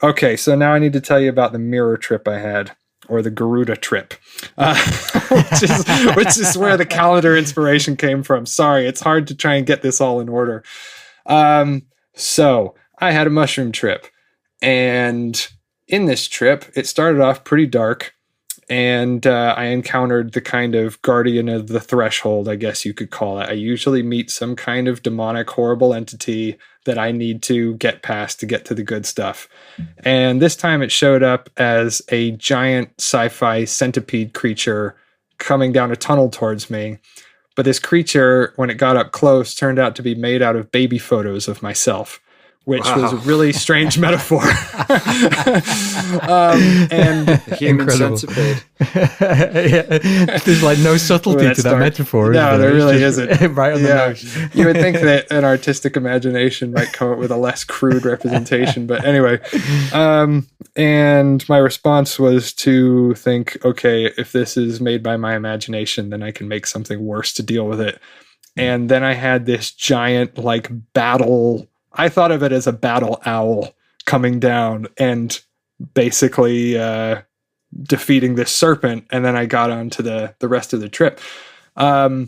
okay, so now I need to tell you about the mirror trip I had, or the Garuda trip, which is where the calendar inspiration came from. Sorry, it's hard to try and get this all in order. So I had a mushroom trip, and in this trip, it started off pretty dark, and I encountered the kind of guardian of the threshold, I guess you could call it. I usually meet some kind of demonic, horrible entity that I need to get past to get to the good stuff. And this time it showed up as a giant sci-fi centipede creature coming down a tunnel towards me. But this creature, when it got up close, turned out to be made out of baby photos of myself, which was a really strange metaphor. And human centipede. There's like no subtlety to that metaphor. No, there really isn't. Right on the nose. You would think that an artistic imagination might come up with a less crude representation. But anyway, and my response was to think, okay, if this is made by my imagination, then I can make something worse to deal with it. And then I had this giant like battle. I thought of it as a battle owl coming down and basically defeating this serpent. And then I got on to the rest of the trip. But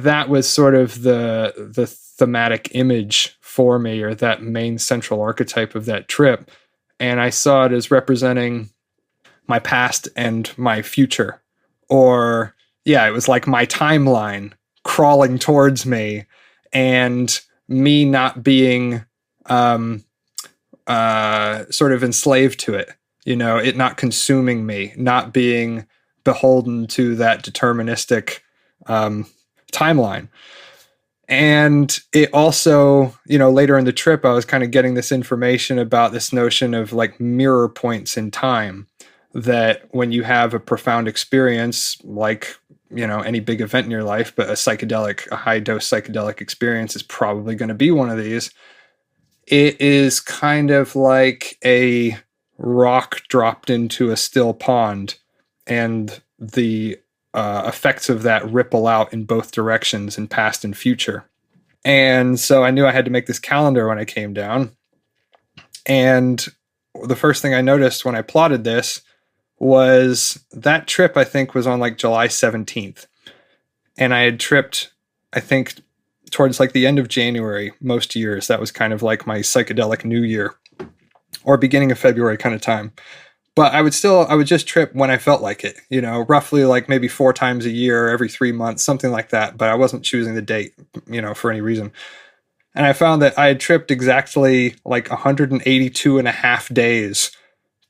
that was sort of the thematic image for me, or that main central archetype of that trip. And I saw it as representing my past and my future. Or, yeah, it was like my timeline crawling towards me, and me not being sort of enslaved to it, it not consuming me, not being beholden to that deterministic timeline. And it also, later in the trip, I was kind of getting this information about this notion of like mirror points in time, that when you have a profound experience, like any big event in your life, but a high dose psychedelic experience is probably going to be one of these. It is kind of like a rock dropped into a still pond, and the effects of that ripple out in both directions, in past and future. And so I knew I had to make this calendar when I came down. And the first thing I noticed when I plotted this was that trip, I think, was on like July 17th. And I had tripped, I think, towards like the end of January most years. That was kind of like my psychedelic New Year, or beginning of February kind of time. But I would just trip when I felt like it, roughly like maybe 4 times a year, every 3 months, something like that. But I wasn't choosing the date, for any reason. And I found that I had tripped exactly like 182 and a half days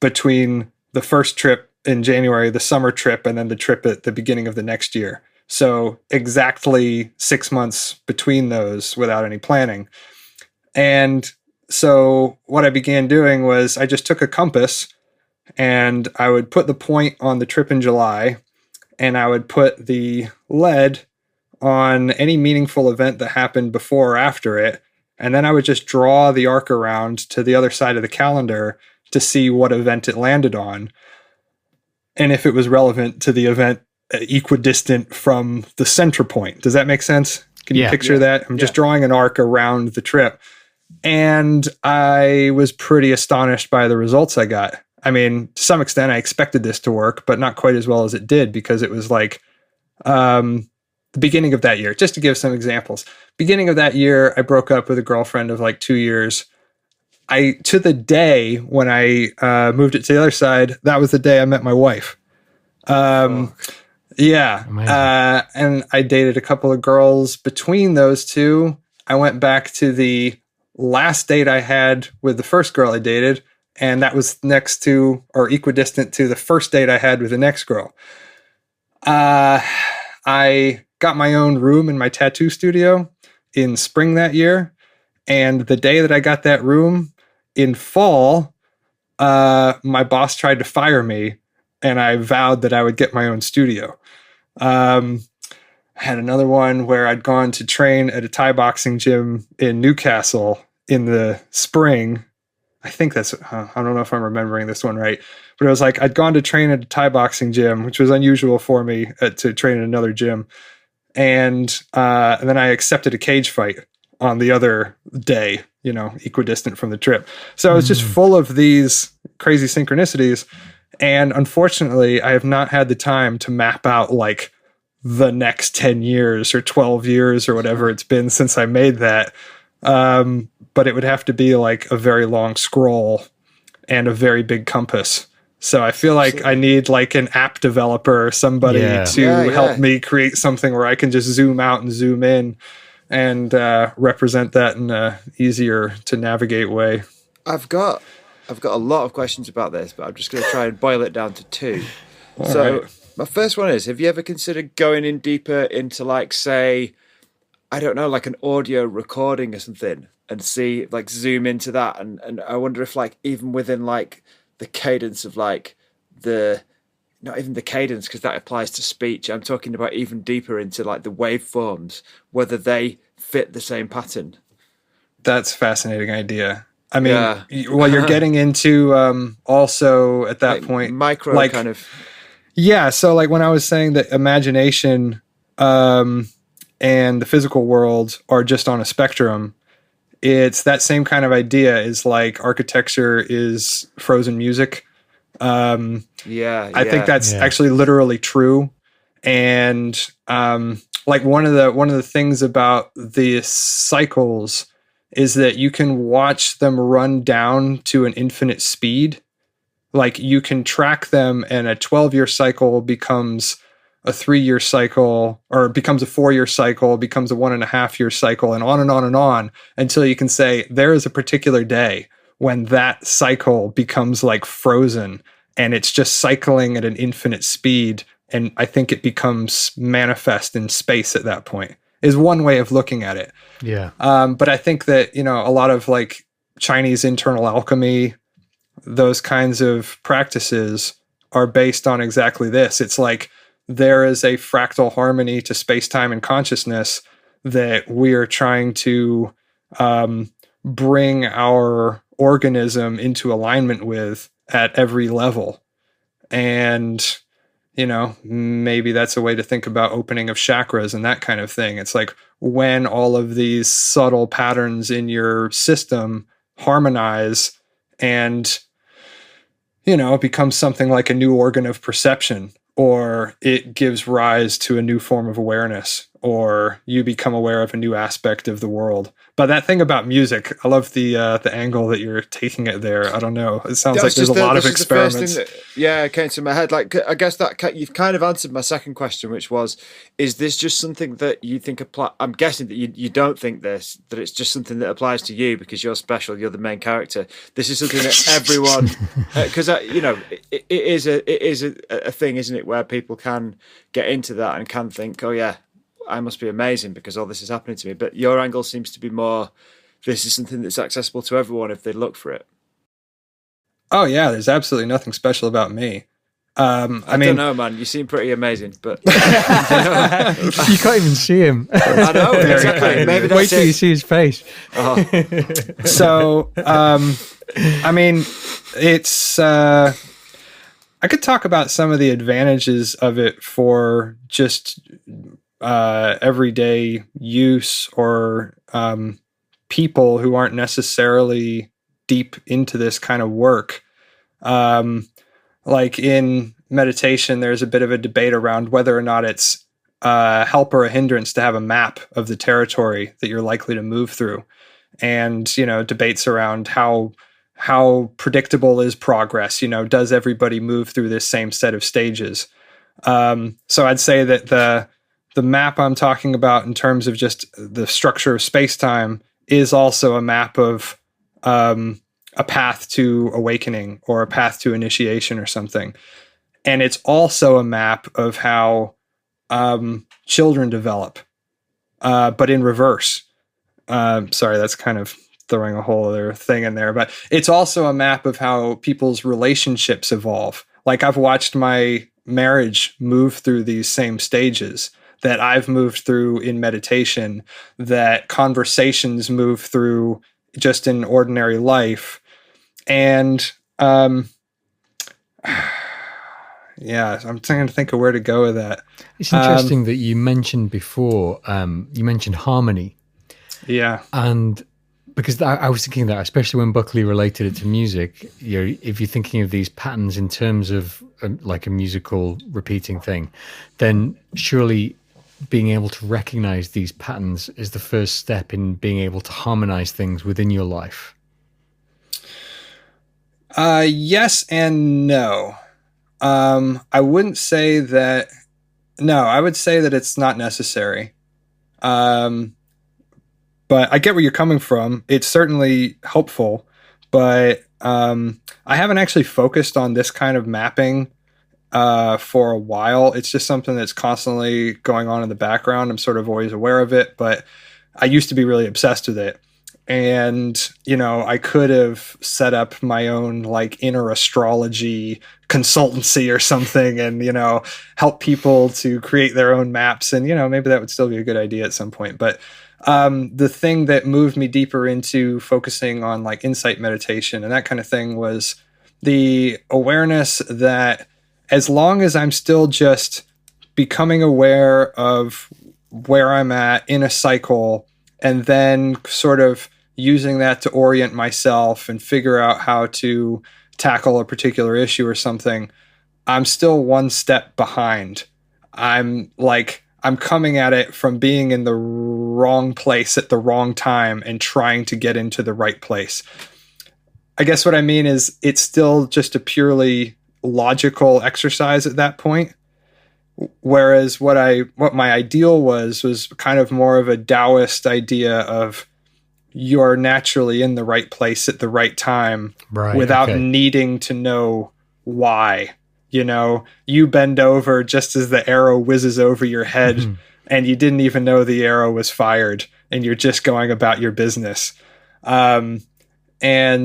between the first trip in January, the summer trip, and then the trip at the beginning of the next year. So exactly 6 months between those without any planning. And so what I began doing was I just took a compass, and I would put the point on the trip in July, and I would put the lead on any meaningful event that happened before or after it. And then I would just draw the arc around to the other side of the calendar to see what event it landed on, and if it was relevant to the event equidistant from the center point. Does that make sense? Can you picture that? I'm just drawing an arc around the trip. And I was pretty astonished by the results I got. I mean, to some extent, I expected this to work, but not quite as well as it did, because it was like the beginning of that year. Just to give some examples. Beginning of that year, I broke up with a girlfriend of like 2 years. To the day when I moved it to the other side, that was the day I met my wife. And I dated a couple of girls between those two. I went back to the last date I had with the first girl I dated, and that was next to, or equidistant to, the first date I had with the next girl. I got my own room in my tattoo studio in spring that year. And the day that I got that room in fall, my boss tried to fire me, and I vowed that I would get my own studio. I had another one where I'd gone to train at a Thai boxing gym in Newcastle in the spring. I think that's, I don't know if I'm remembering this one right, but it was like I'd gone to train at a Thai boxing gym, which was unusual for me to train at another gym. And then I accepted a cage fight on the other day, equidistant from the trip. So I was just full of these crazy synchronicities. And unfortunately, I have not had the time to map out like the next 10 years or 12 years or whatever it's been since I made that. But it would have to be like a very long scroll and a very big compass. So I feel like I need like an app developer or somebody to help me create something where I can just zoom out and zoom in and represent that in a easier to navigate way. I've got a lot of questions about this, but I'm just going to try and boil it down to two. My first one is, have you ever considered going in deeper into like, say, I don't know, like an audio recording or something, and see, like, zoom into that? And I wonder if, like, even within like the cadence of like not even the cadence, because that applies to speech. I'm talking about even deeper into like the waveforms, whether they fit the same pattern. That's a fascinating idea. I mean, you're getting into also at that like point, micro like, kind of. Yeah. So like when I was saying that imagination and the physical world are just on a spectrum, it's that same kind of idea. Is like architecture is frozen music. I think that's actually literally true. And like one of the things about the cycles is that you can watch them run down to an infinite speed. Like you can track them, and a 12-year cycle becomes a 3-year cycle, or becomes a 4-year cycle, becomes a 1.5-year cycle, and on and on and on, until you can say there is a particular day when that cycle becomes like frozen and it's just cycling at an infinite speed. And I think it becomes manifest in space at that point, is one way of looking at it. Yeah. But I think that, a lot of like Chinese internal alchemy, those kinds of practices are based on exactly this. It's like there is a fractal harmony to space-time and consciousness that we are trying to bring our organism into alignment with at every level. And, maybe that's a way to think about opening of chakras and that kind of thing. It's like when all of these subtle patterns in your system harmonize and, it becomes something like a new organ of perception, or it gives rise to a new form of awareness, or you become aware of a new aspect of the world. But that thing about music, I love the angle that you're taking it there. I don't know. It sounds like there's a lot of experiments. It came to my head. Like, I guess that you've kind of answered my second question, which was, is this just something that you think apply? I'm guessing that you don't think this, that it's just something that applies to you because you're special, you're the main character. This is something that everyone, because it is a thing, isn't it, where people can get into that and can think, oh yeah, I must be amazing because all this is happening to me. But your angle seems to be more, this is something that's accessible to everyone if they look for it. Oh yeah, there's absolutely nothing special about me. I don't know, man. You seem pretty amazing, but you can't even see him. I know, exactly. Maybe that's wait till you see his face. So, it's. I could talk about some of the advantages of it for just everyday use, or people who aren't necessarily deep into this kind of work. Like in meditation, there's a bit of a debate around whether or not it's a help or a hindrance to have a map of the territory that you're likely to move through. And, debates around how predictable is progress? Does everybody move through this same set of stages? So I'd say that the map I'm talking about in terms of just the structure of space-time is also a map of a path to awakening or a path to initiation or something. And it's also a map of how children develop, but in reverse. Sorry, that's kind of throwing a whole other thing in there, but it's also a map of how people's relationships evolve. Like I've watched my marriage move through these same stages that I've moved through in meditation, that conversations move through just in ordinary life. And yeah, I'm trying to think of where to go with that. It's interesting that you mentioned before, you mentioned harmony. Yeah. And because I was thinking that, especially when Buckley related it to music, if you're thinking of these patterns in terms of like a musical repeating thing, then surely being able to recognize these patterns is the first step in being able to harmonize things within your life. Yes and no. I wouldn't say that. No, I would say that it's not necessary. But I get where you're coming from. It's certainly helpful, but I haven't actually focused on this kind of mapping for a while. It's just something that's constantly going on in the background. I'm sort of always aware of it, but I used to be really obsessed with it. And, I could have set up my own like Inner-Astrology consultancy or something and, help people to create their own maps. And, maybe that would still be a good idea at some point. But the thing that moved me deeper into focusing on like insight meditation and that kind of thing was the awareness that as long as I'm still just becoming aware of where I'm at in a cycle and then sort of using that to orient myself and figure out how to tackle a particular issue or something, I'm still one step behind. I'm coming at it from being in the wrong place at the wrong time and trying to get into the right place. I guess what I mean is it's still just a purely logical exercise at that point. Whereas what my ideal was kind of more of a Taoist idea of you're naturally in the right place at the right time without needing to know why. You bend over just as the arrow whizzes over your head and you didn't even know the arrow was fired and you're just going about your business. And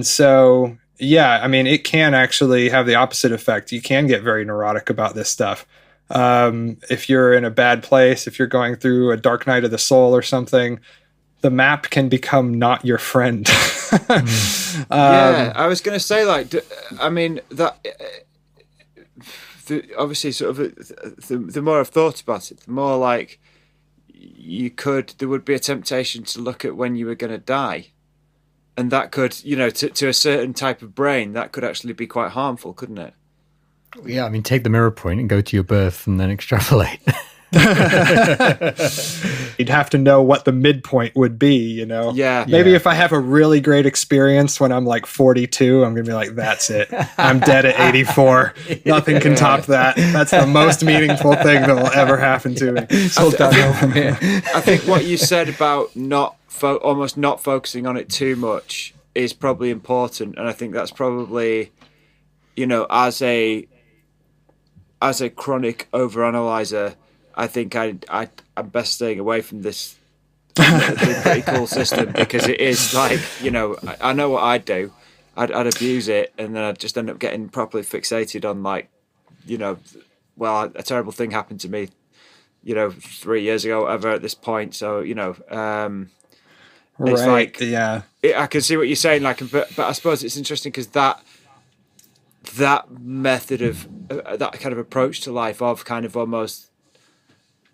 so, yeah, I mean, it can actually have the opposite effect. You can get very neurotic about this stuff. If you're in a bad place, if you're going through a dark night of the soul or something, the map can become not your friend. Yeah, I was going to say, obviously sort of the more I've thought about it, the more like there would be a temptation to look at when you were going to die. And that could, to a certain type of brain, that could actually be quite harmful, couldn't it? Yeah, I mean, take the mirror point and go to your birth and then extrapolate. You'd have to know what the midpoint would be, Yeah. Maybe if I have a really great experience when I'm like 42, I'm going to be like, that's it. I'm dead at 84. Nothing can top that. That's the most meaningful thing that will ever happen to me. I think what you said about almost not focusing on it too much is probably important. And I think that's probably, as a chronic overanalyzer, I think I'm best staying away from this pretty cool system because it is like, I know what I'd do. I'd abuse it and then I'd just end up getting properly fixated on like, a terrible thing happened to me, 3 years ago, whatever at this point. So, it's like, yeah, I can see what you're saying. Like, but I suppose it's interesting because that method of that kind of approach to life of kind of almost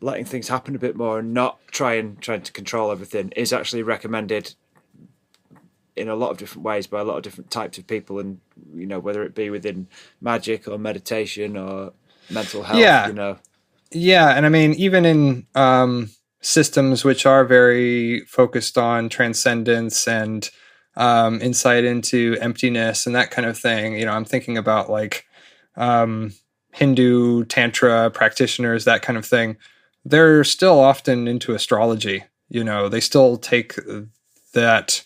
letting things happen a bit more and not trying to control everything is actually recommended in a lot of different ways by a lot of different types of people, and whether it be within magic or meditation or mental health. Yeah, and I mean even in systems which are very focused on transcendence and insight into emptiness and that kind of thing. I'm thinking about like Hindu Tantra practitioners, that kind of thing. They're still often into astrology. They still take that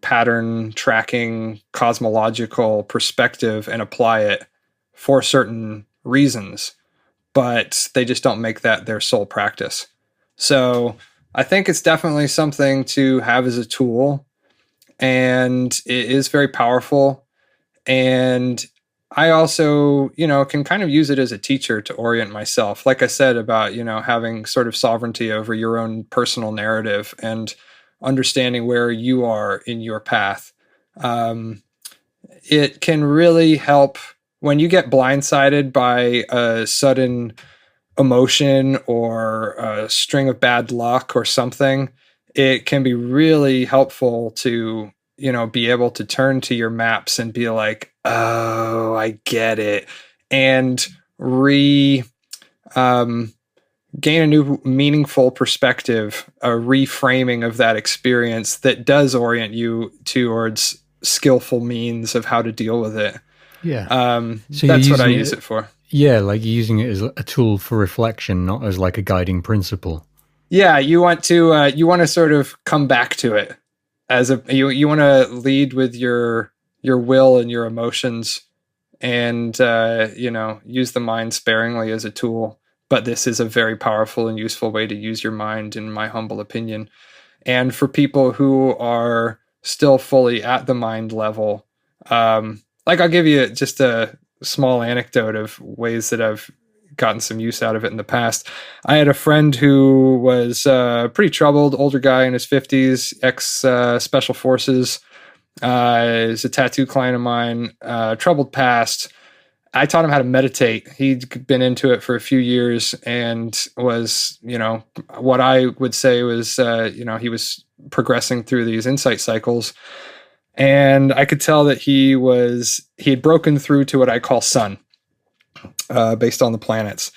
pattern tracking cosmological perspective and apply it for certain reasons, but they just don't make that their sole practice. So I think it's definitely something to have as a tool, and it is very powerful. And I also, can kind of use it as a teacher to orient myself. Like I said about, having sort of sovereignty over your own personal narrative and understanding where you are in your path. It can really help when you get blindsided by a sudden emotion or a string of bad luck or something. It can be really helpful to be able to turn to your maps and be like, oh, I get it. And gain a new meaningful perspective, a reframing of that experience that does orient you towards skillful means of how to deal with it. Yeah. So that's what I use it for. Yeah, like you're using it as a tool for reflection, not as like a guiding principle. Yeah, you want to sort of come back to it as you want to lead with your will and your emotions, and use the mind sparingly as a tool. But this is a very powerful and useful way to use your mind, in my humble opinion. And for people who are still fully at the mind level, like I'll give you just a small anecdote of ways that I've gotten some use out of it in the past. I had a friend who was pretty troubled, older guy in his 50s, ex special forces, is a tattoo client of mine, troubled past. I taught him how to meditate. He'd been into it for a few years and was, what I would say was, he was progressing through these insight cycles. And I could tell that he had broken through to what I call sun, based on the planets.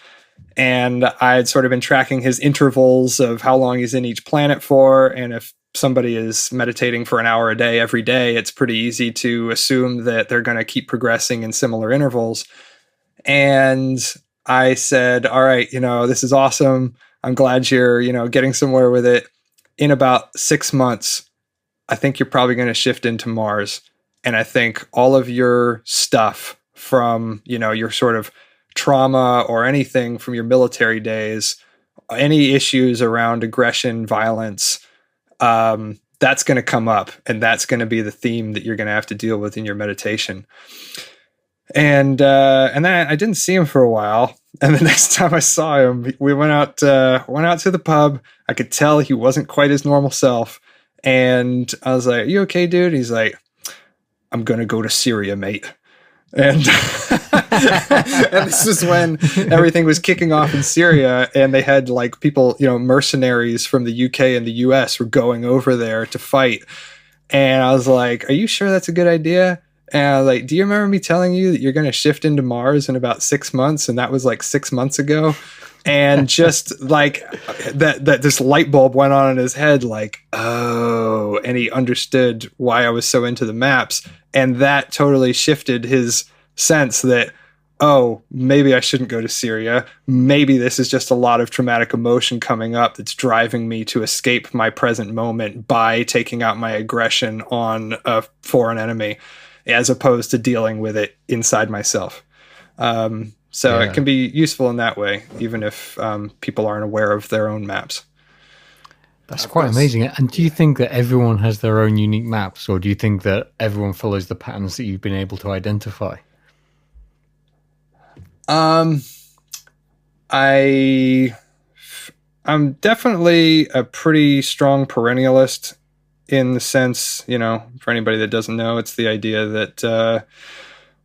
And I had sort of been tracking his intervals of how long he's in each planet for. And if somebody is meditating for an hour a day every day, it's pretty easy to assume that they're going to keep progressing in similar intervals. And I said, all right, this is awesome. I'm glad you're, getting somewhere with it. In about 6 months, I think you're probably going to shift into Mars. And I think all of your stuff from, your sort of trauma or anything from your military days, any issues around aggression, violence, that's going to come up, and that's going to be the theme that you're going to have to deal with in your meditation. And then I didn't see him for a while. And the next time I saw him, we went out to the pub. I could tell he wasn't quite his normal self. And I was like, "You okay, dude?" He's like, "I'm going to go to Syria, mate." And, and this is when everything was kicking off in Syria, and they had like people, mercenaries from the UK and the US were going over there to fight. And I was like, "Are you sure that's a good idea?" And I was like, "Do you remember me telling you that you're going to shift into Mars in about 6 months?" And that was like 6 months ago. And just like that this light bulb went on in his head, like, oh, and he understood why I was so into the maps. And that totally shifted his sense that, oh, maybe I shouldn't go to Syria. Maybe this is just a lot of traumatic emotion coming up that's driving me to escape my present moment by taking out my aggression on a foreign enemy, as opposed to dealing with it inside myself. So it can be useful in that way, even if people aren't aware of their own maps. That's quite amazing. And do you think that everyone has their own unique maps, or do you think that everyone follows the patterns that you've been able to identify? I'm definitely a pretty strong perennialist, in the sense, for anybody that doesn't know, it's the idea that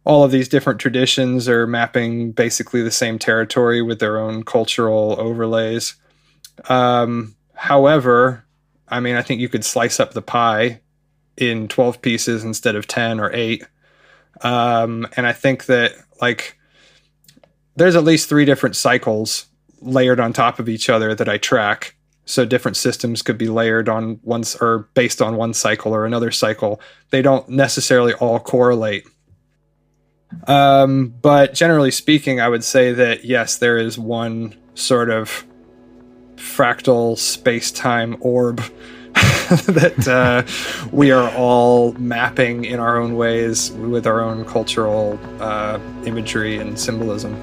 all of these different traditions are mapping basically the same territory with their own cultural overlays. However, I think you could slice up the pie in 12 pieces instead of 10 or 8. And I think that there's at least 3 different cycles layered on top of each other that I track. So different systems could be layered on once, or based on one cycle or another cycle. They don't necessarily all correlate. But generally speaking, I would say that yes, there is one sort of fractal space-time orb that we are all mapping in our own ways with our own cultural imagery and symbolism.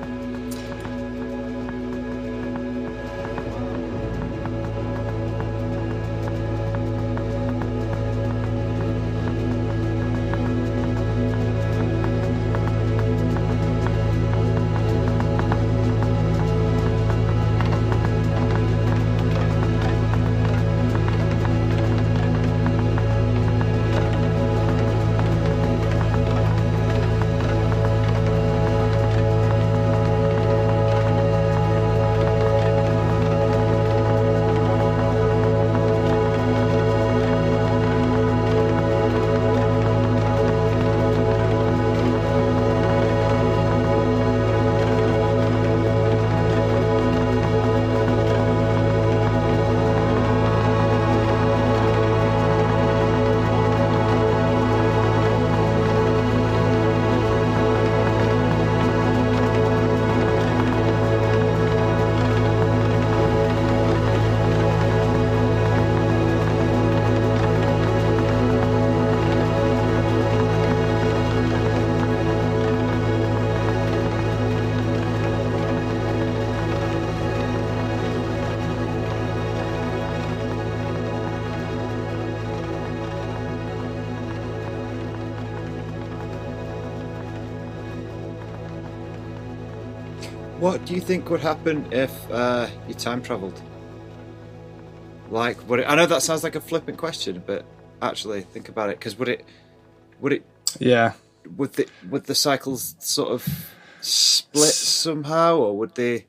What do you think would happen if you time traveled? Like, I know that sounds like a flippant question, but actually think about it. Because would it, Yeah. would the cycles sort of split somehow, or would they?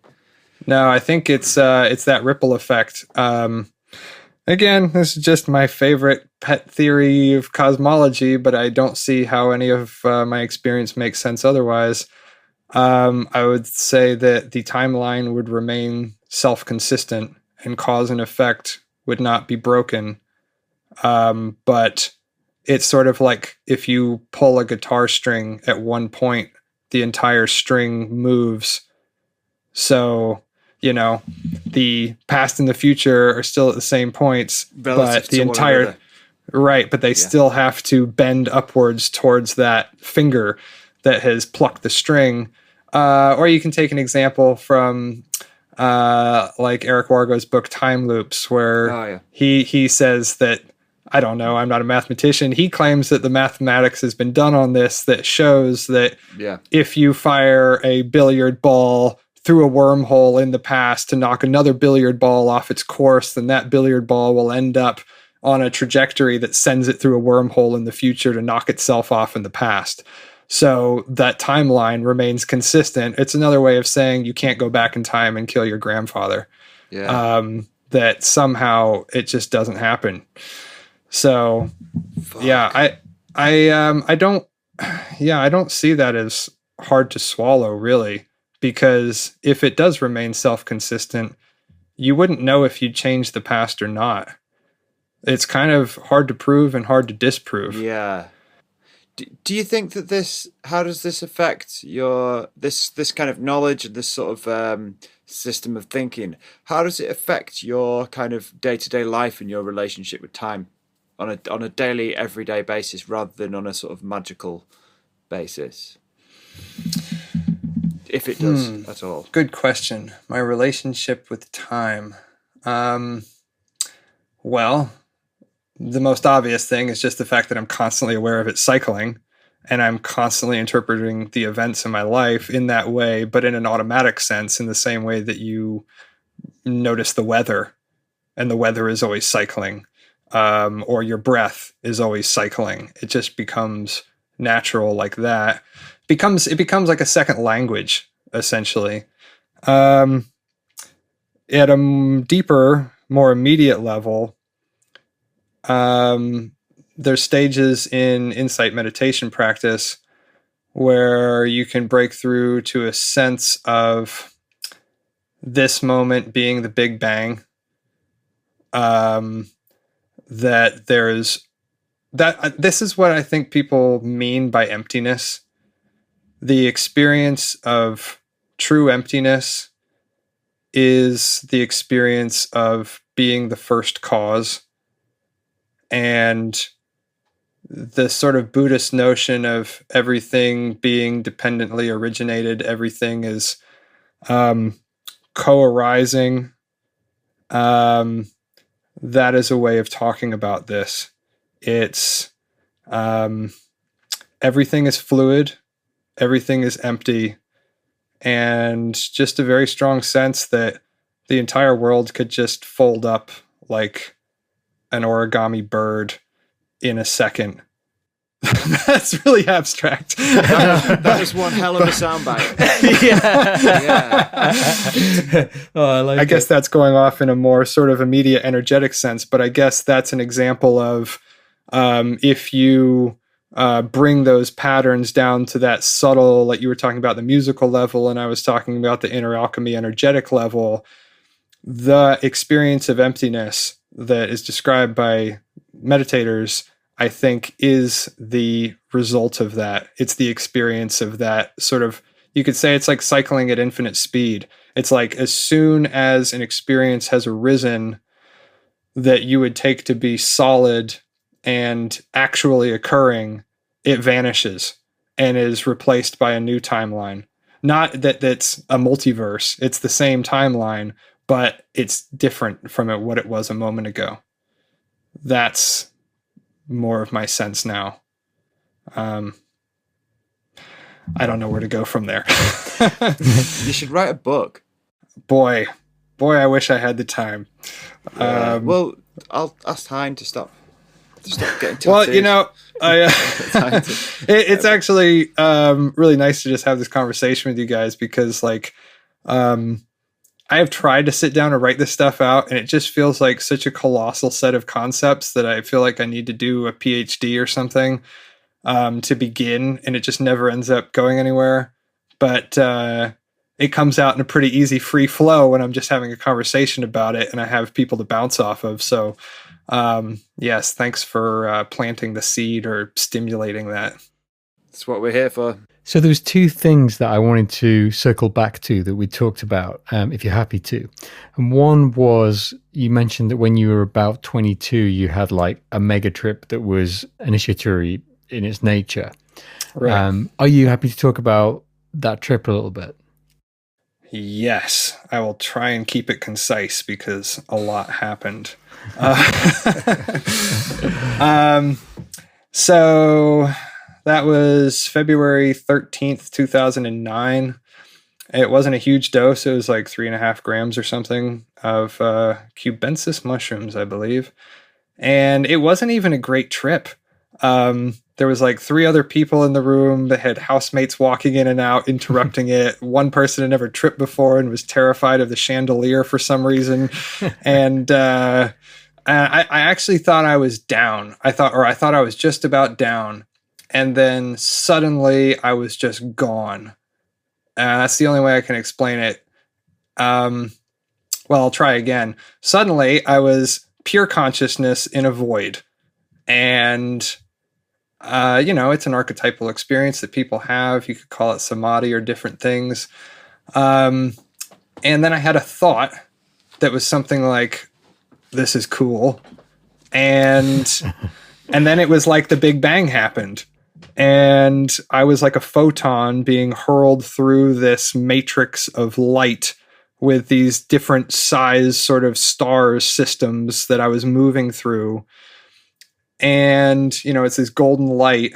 No, I think it's that ripple effect. Again, this is just my favorite pet theory of cosmology, but I don't see how any of my experience makes sense otherwise. I would say that the timeline would remain self-consistent and cause and effect would not be broken. But it's sort of like if you pull a guitar string at one point, the entire string moves. So, the past and the future are still at the same points, but the entire, right, but they still have to bend upwards towards that finger that has plucked the string. Or you can take an example from like Eric Wargo's book Time Loops, where he says that, I don't know, I'm not a mathematician. He claims that the mathematics has been done on this that shows that if you fire a billiard ball through a wormhole in the past to knock another billiard ball off its course, then that billiard ball will end up on a trajectory that sends it through a wormhole in the future to knock itself off in the past. So that timeline remains consistent. It's another way of saying you can't go back in time and kill your grandfather. That somehow it just doesn't happen. So, I don't see that as hard to swallow, really, because if it does remain self-consistent, you wouldn't know if you'd changed the past or not. It's kind of hard to prove and hard to disprove. Yeah. Do you think that how does this affect this kind of knowledge and this sort of system of thinking? How does it affect your kind of day-to-day life and your relationship with time on a daily, everyday basis rather than on a sort of magical basis? If it does at all. Good question. My relationship with time. Well, the most obvious thing is just the fact that I'm constantly aware of it cycling, and I'm constantly interpreting the events in my life in that way, but in an automatic sense, in the same way that you notice the weather, and the weather is always cycling, or your breath is always cycling. It just becomes natural like that. It becomes like a second language, essentially. At a deeper, more immediate level, there's stages in insight meditation practice where you can break through to a sense of this moment being the Big Bang. This is what I think people mean by emptiness. The experience of true emptiness is the experience of being the first cause. And the sort of Buddhist notion of everything being dependently originated, everything is co-arising. That is a way of talking about this. It's everything is fluid. Everything is empty, and just a very strong sense that the entire world could just fold up like an origami bird in a second. That's really abstract. That was one hell of a soundbite. I guess that's going off in a more sort of immediate energetic sense, but I guess that's an example of if you bring those patterns down to that subtle, like you were talking about the musical level, and I was talking about the inner alchemy energetic level, the experience of emptiness that is described by meditators, I think, is the result of that. It's the experience of that sort of, you could say it's like cycling at infinite speed. It's like as soon as an experience has arisen that you would take to be solid and actually occurring, it vanishes and is replaced by a new timeline. Not that that's a multiverse. It's the same timeline, but it's different from what it was a moment ago. That's more of my sense now. I don't know where to go from there. You should write a book. Boy, I wish I had the time. Yeah. Well, I'll ask Hine to stop getting tattoos. Well, you know, it's actually really nice to just have this conversation with you guys, because like I have tried to sit down and write this stuff out, and it just feels like such a colossal set of concepts that I feel like I need to do a PhD or something to begin, and it just never ends up going anywhere. But it comes out in a pretty easy, free flow when I'm just having a conversation about it and I have people to bounce off of. So yes, thanks for planting the seed or stimulating that. That's what we're here for. So there was two things that I wanted to circle back to that we talked about, if you're happy to. And one was, you mentioned that when you were about 22, you had like a mega trip that was initiatory in its nature. Right. Are you happy to talk about that trip a little bit? Yes, I will try and keep it concise because a lot happened. So that was February 13th, 2009. It wasn't a huge dose. It was like 3.5 grams or something of cubensis mushrooms, I believe. And it wasn't even a great trip. There was like 3 other people in the room that had housemates walking in and out, interrupting it. One person had never tripped before and was terrified of the chandelier for some reason. And I actually thought I was down. I thought I was just about down. And then suddenly I was just gone. That's the only way I can explain it. Well, I'll try again. Suddenly I was pure consciousness in a void. And it's an archetypal experience that people have. You could call it samadhi or different things. And then I had a thought that was something like, this is cool. And then it was like the Big Bang happened. And I was like a photon being hurled through this matrix of light with these different size sort of stars systems that I was moving through. And, it's this golden light.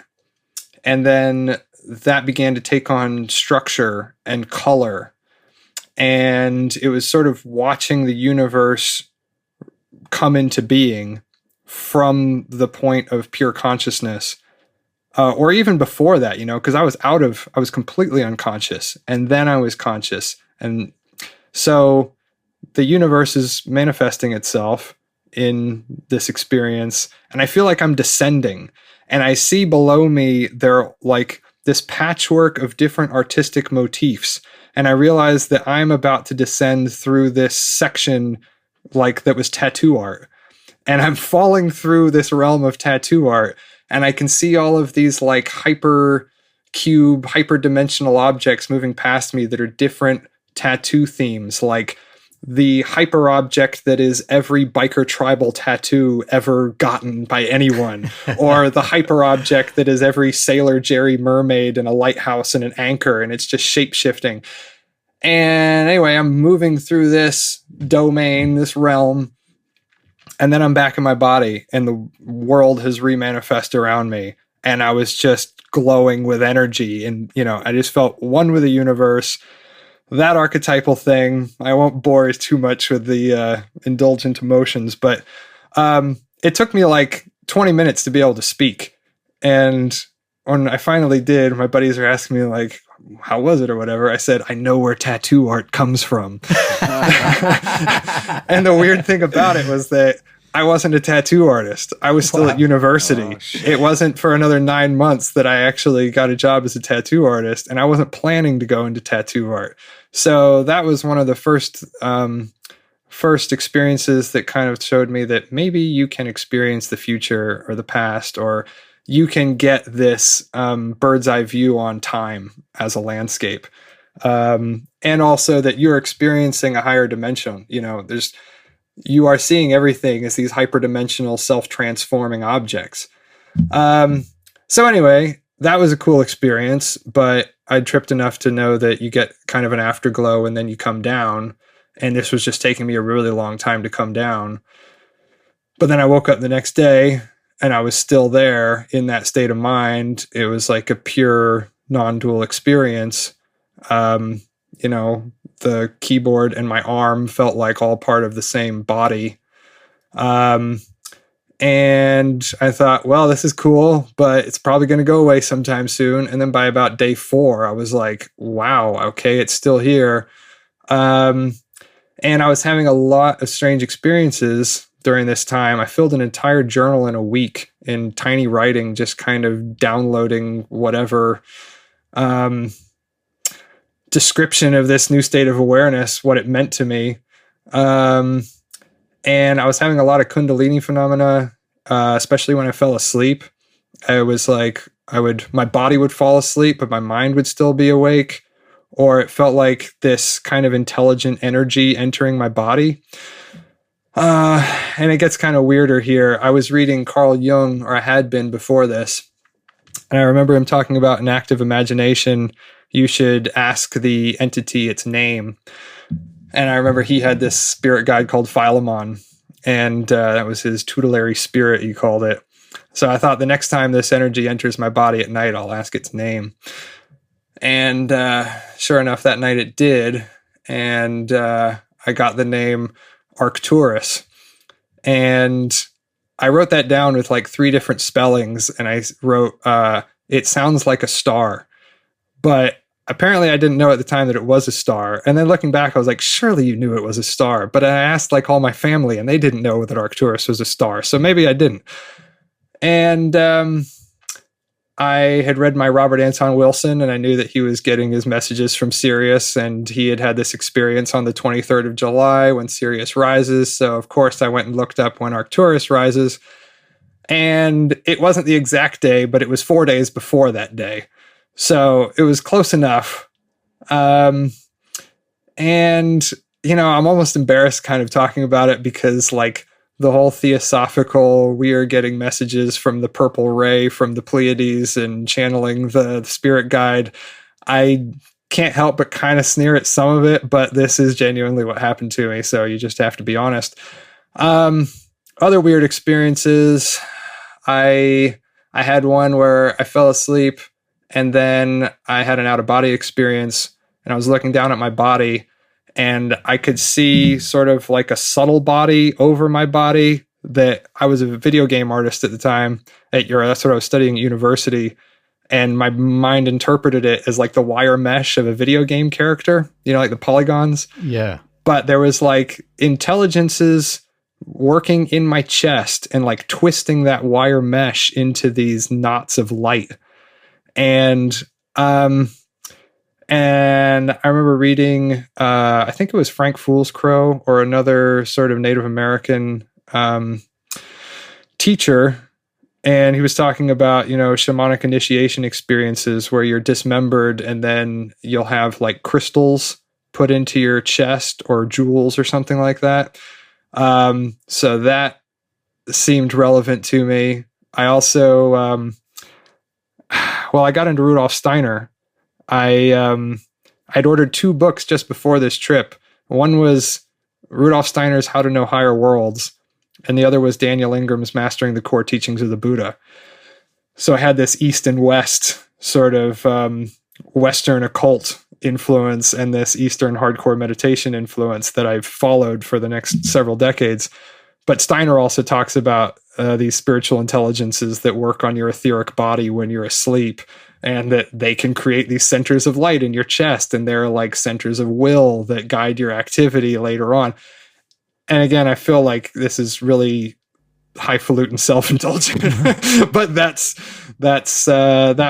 And then that began to take on structure and color. And it was sort of watching the universe come into being from the point of pure consciousness. Or even before that, because I was completely unconscious. And then I was conscious. And so the universe is manifesting itself in this experience, and I feel like I'm descending, and I see below me there like this patchwork of different artistic motifs, and I realize that I'm about to descend through this section like that was tattoo art, and I'm falling through this realm of tattoo art, and I can see all of these like hyperdimensional objects moving past me that are different tattoo themes, like the hyper object that is every biker tribal tattoo ever gotten by anyone, or the hyper object that is every sailor Jerry mermaid and a lighthouse and an anchor, and it's just shape shifting. And anyway, I'm moving through this domain, this realm, and then I'm back in my body, and the world has remanifested around me, and I was just glowing with energy, and I just felt one with the universe. That archetypal thing, I won't bore you too much with the indulgent emotions, but it took me like 20 minutes to be able to speak. And when I finally did, my buddies are asking me like, how was it or whatever? I said, I know where tattoo art comes from. And the weird thing about it was that I wasn't a tattoo artist. I was still at university. It wasn't for another 9 months that I actually got a job as a tattoo artist, and I wasn't planning to go into tattoo art. So that was one of the first experiences that kind of showed me that maybe you can experience the future or the past, or you can get this bird's eye view on time as a landscape. And also that you're experiencing a higher dimension. You are seeing everything as these hyperdimensional self-transforming objects. So anyway, that was a cool experience, but I tripped enough to know that you get kind of an afterglow and then you come down. And this was just taking me a really long time to come down. But then I woke up the next day and I was still there in that state of mind. It was like a pure non-dual experience. You know, the keyboard and my arm felt like all part of the same body. And I thought, well, this is cool, but it's probably going to go away sometime soon. And then by about day 4, I was like, wow, okay, it's still here. And I was having a lot of strange experiences during this time. I filled an entire journal in a week in tiny writing, just kind of downloading whatever description of this new state of awareness, what it meant to me. And I was having a lot of Kundalini phenomena, especially when I fell asleep. I was like, my body would fall asleep, but my mind would still be awake. Or it felt like this kind of intelligent energy entering my body. And it gets kind of weirder here. I was reading Carl Jung, or I had been before this. And I remember him talking about an active imagination. You should ask the entity its name. And I remember he had this spirit guide called Philemon, and that was his tutelary spirit, he called it. So I thought the next time this energy enters my body at night, I'll ask its name. And sure enough, that night it did. And I got the name Arcturus. And I wrote that down with like 3 different spellings, and I wrote, it sounds like a star. But apparently I didn't know at the time that it was a star. And then looking back, I was like, surely you knew it was a star. But I asked like all my family, and they didn't know that Arcturus was a star. So maybe I didn't. And I had read my Robert Anton Wilson, and I knew that he was getting his messages from Sirius, and he had this experience on the 23rd of July when Sirius rises. So of course I went and looked up when Arcturus rises, and it wasn't the exact day, but it was 4 days before that day. So it was close enough. And, you know, I'm almost embarrassed kind of talking about it because like the whole theosophical, we are getting messages from the purple ray, from the Pleiades and channeling the spirit guide. I can't help but kind of sneer at some of it, but this is genuinely what happened to me. So you just have to be honest. Other weird experiences. I had one where I fell asleep, and then I had an out-of-body experience, and I was looking down at my body, and I could see sort of like a subtle body over my body. That I was a video game artist at the time that's what I was studying at university. And my mind interpreted it as like the wire mesh of a video game character, you know, like the polygons. Yeah. But there was like intelligences working in my chest and like twisting that wire mesh into these knots of light. And I remember reading, I think it was Frank Fool's Crow or another sort of Native American teacher. And he was talking about, you know, shamanic initiation experiences where you're dismembered and then you'll have like crystals put into your chest or jewels or something like that. So that seemed relevant to me. I also, I got into Rudolf Steiner. I'd ordered 2 books just before this trip. One was Rudolf Steiner's How to Know Higher Worlds, and the other was Daniel Ingram's Mastering the Core Teachings of the Buddha. So I had this East and West sort of Western occult influence and this Eastern hardcore meditation influence that I've followed for the next several decades. But Steiner also talks about these spiritual intelligences that work on your etheric body when you're asleep, and that they can create these centers of light in your chest, and they're like centers of will that guide your activity later on. And again, I feel like this is really highfalutin self-indulgent, but that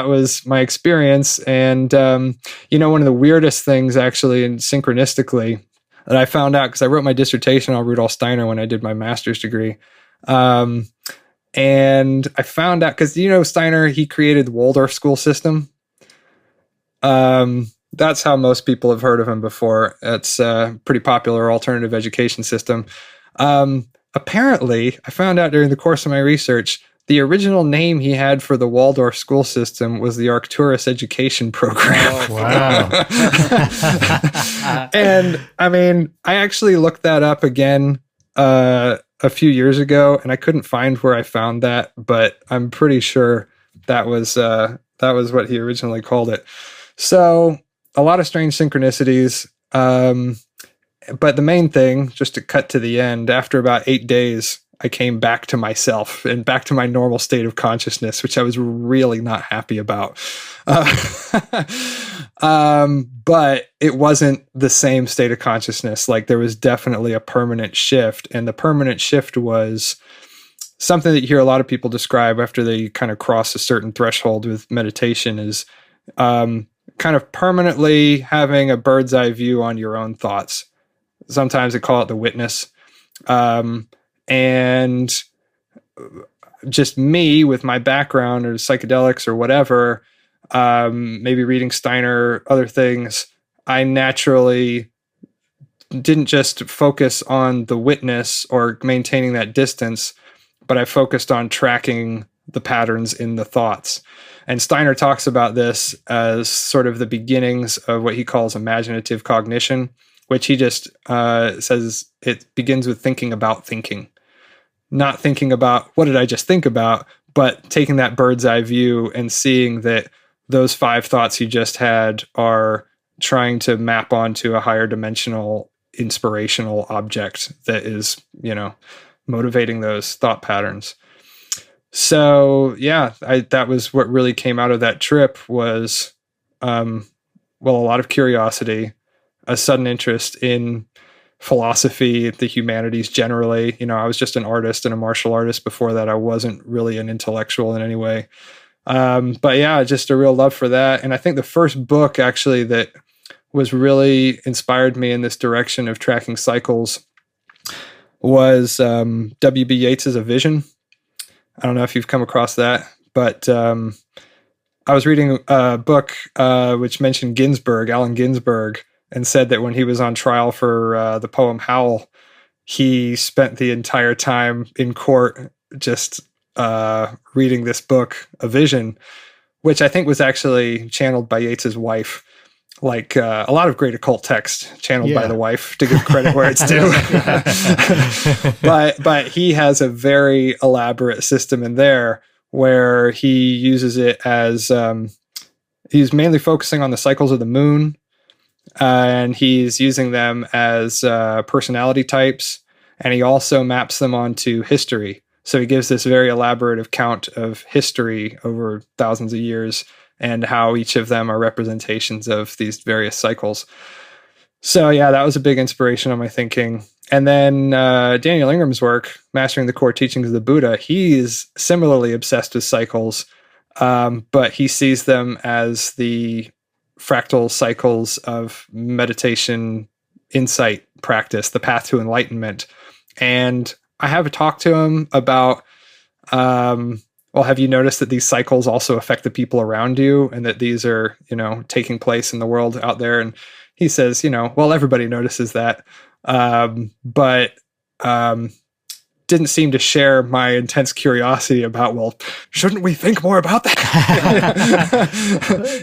was my experience. And, you know, one of the weirdest things actually, and synchronistically, that I found out, because I wrote my dissertation on Rudolf Steiner when I did my master's degree. And I found out, because, you know, Steiner, he created the Waldorf school system. That's how most people have heard of him before. It's a pretty popular alternative education system. Apparently, I found out during the course of my research, the original name he had for the Waldorf school system was the Arcturus Education Program. Oh, wow. And I mean, I actually looked that up again a few years ago, and I couldn't find where I found that, but I'm pretty sure that was That was what he originally called it. So a lot of strange synchronicities. But the main thing, just to cut to the end, after about 8 days, I came back to myself and back to my normal state of consciousness, which I was really not happy about. But it wasn't the same state of consciousness. Like, there was definitely a permanent shift. And the permanent shift was something that you hear a lot of people describe after they kind of cross a certain threshold with meditation is kind of permanently having a bird's eye view on your own thoughts. Sometimes they call it the witness. And just me with my background or psychedelics or whatever, maybe reading Steiner, other things, I naturally didn't just focus on the witness or maintaining that distance, but I focused on tracking the patterns in the thoughts. And Steiner talks about this as sort of the beginnings of what he calls imaginative cognition, which he just says it begins with thinking about thinking. Not thinking about what did I just think about, but taking that bird's eye view and seeing that those 5 thoughts you just had are trying to map onto a higher dimensional inspirational object that is, motivating those thought patterns. So yeah, that was what really came out of that trip was, a lot of curiosity, a sudden interest in philosophy, the humanities generally. I was just an artist and a martial artist before that. I wasn't really an intellectual in any way. But yeah, just a real love for that. And I think the first book actually that was really inspired me in this direction of tracking cycles was W.B. Yeats's A Vision. I don't know if you've come across that, but I was reading a book which mentioned Allen Ginsberg, and said that when he was on trial for the poem Howl, he spent the entire time in court just reading this book, A Vision, which I think was actually channeled by Yeats's wife. Like a lot of great occult text channeled by the wife, to give credit where it's due. But he has a very elaborate system in there where he uses it as he's mainly focusing on the cycles of the moon. And he's using them as personality types, and he also maps them onto history. So he gives this very elaborate account of history over thousands of years and how each of them are representations of these various cycles. So yeah, that was a big inspiration on my thinking. And then Daniel Ingram's work, Mastering the Core Teachings of the Buddha, he's similarly obsessed with cycles, but he sees them as the fractal cycles of meditation, insight practice, the path to enlightenment. And I have talked to him about, have you noticed that these cycles also affect the people around you and that these are, taking place in the world out there? And he says, everybody notices that. But didn't seem to share my intense curiosity about, shouldn't we think more about that?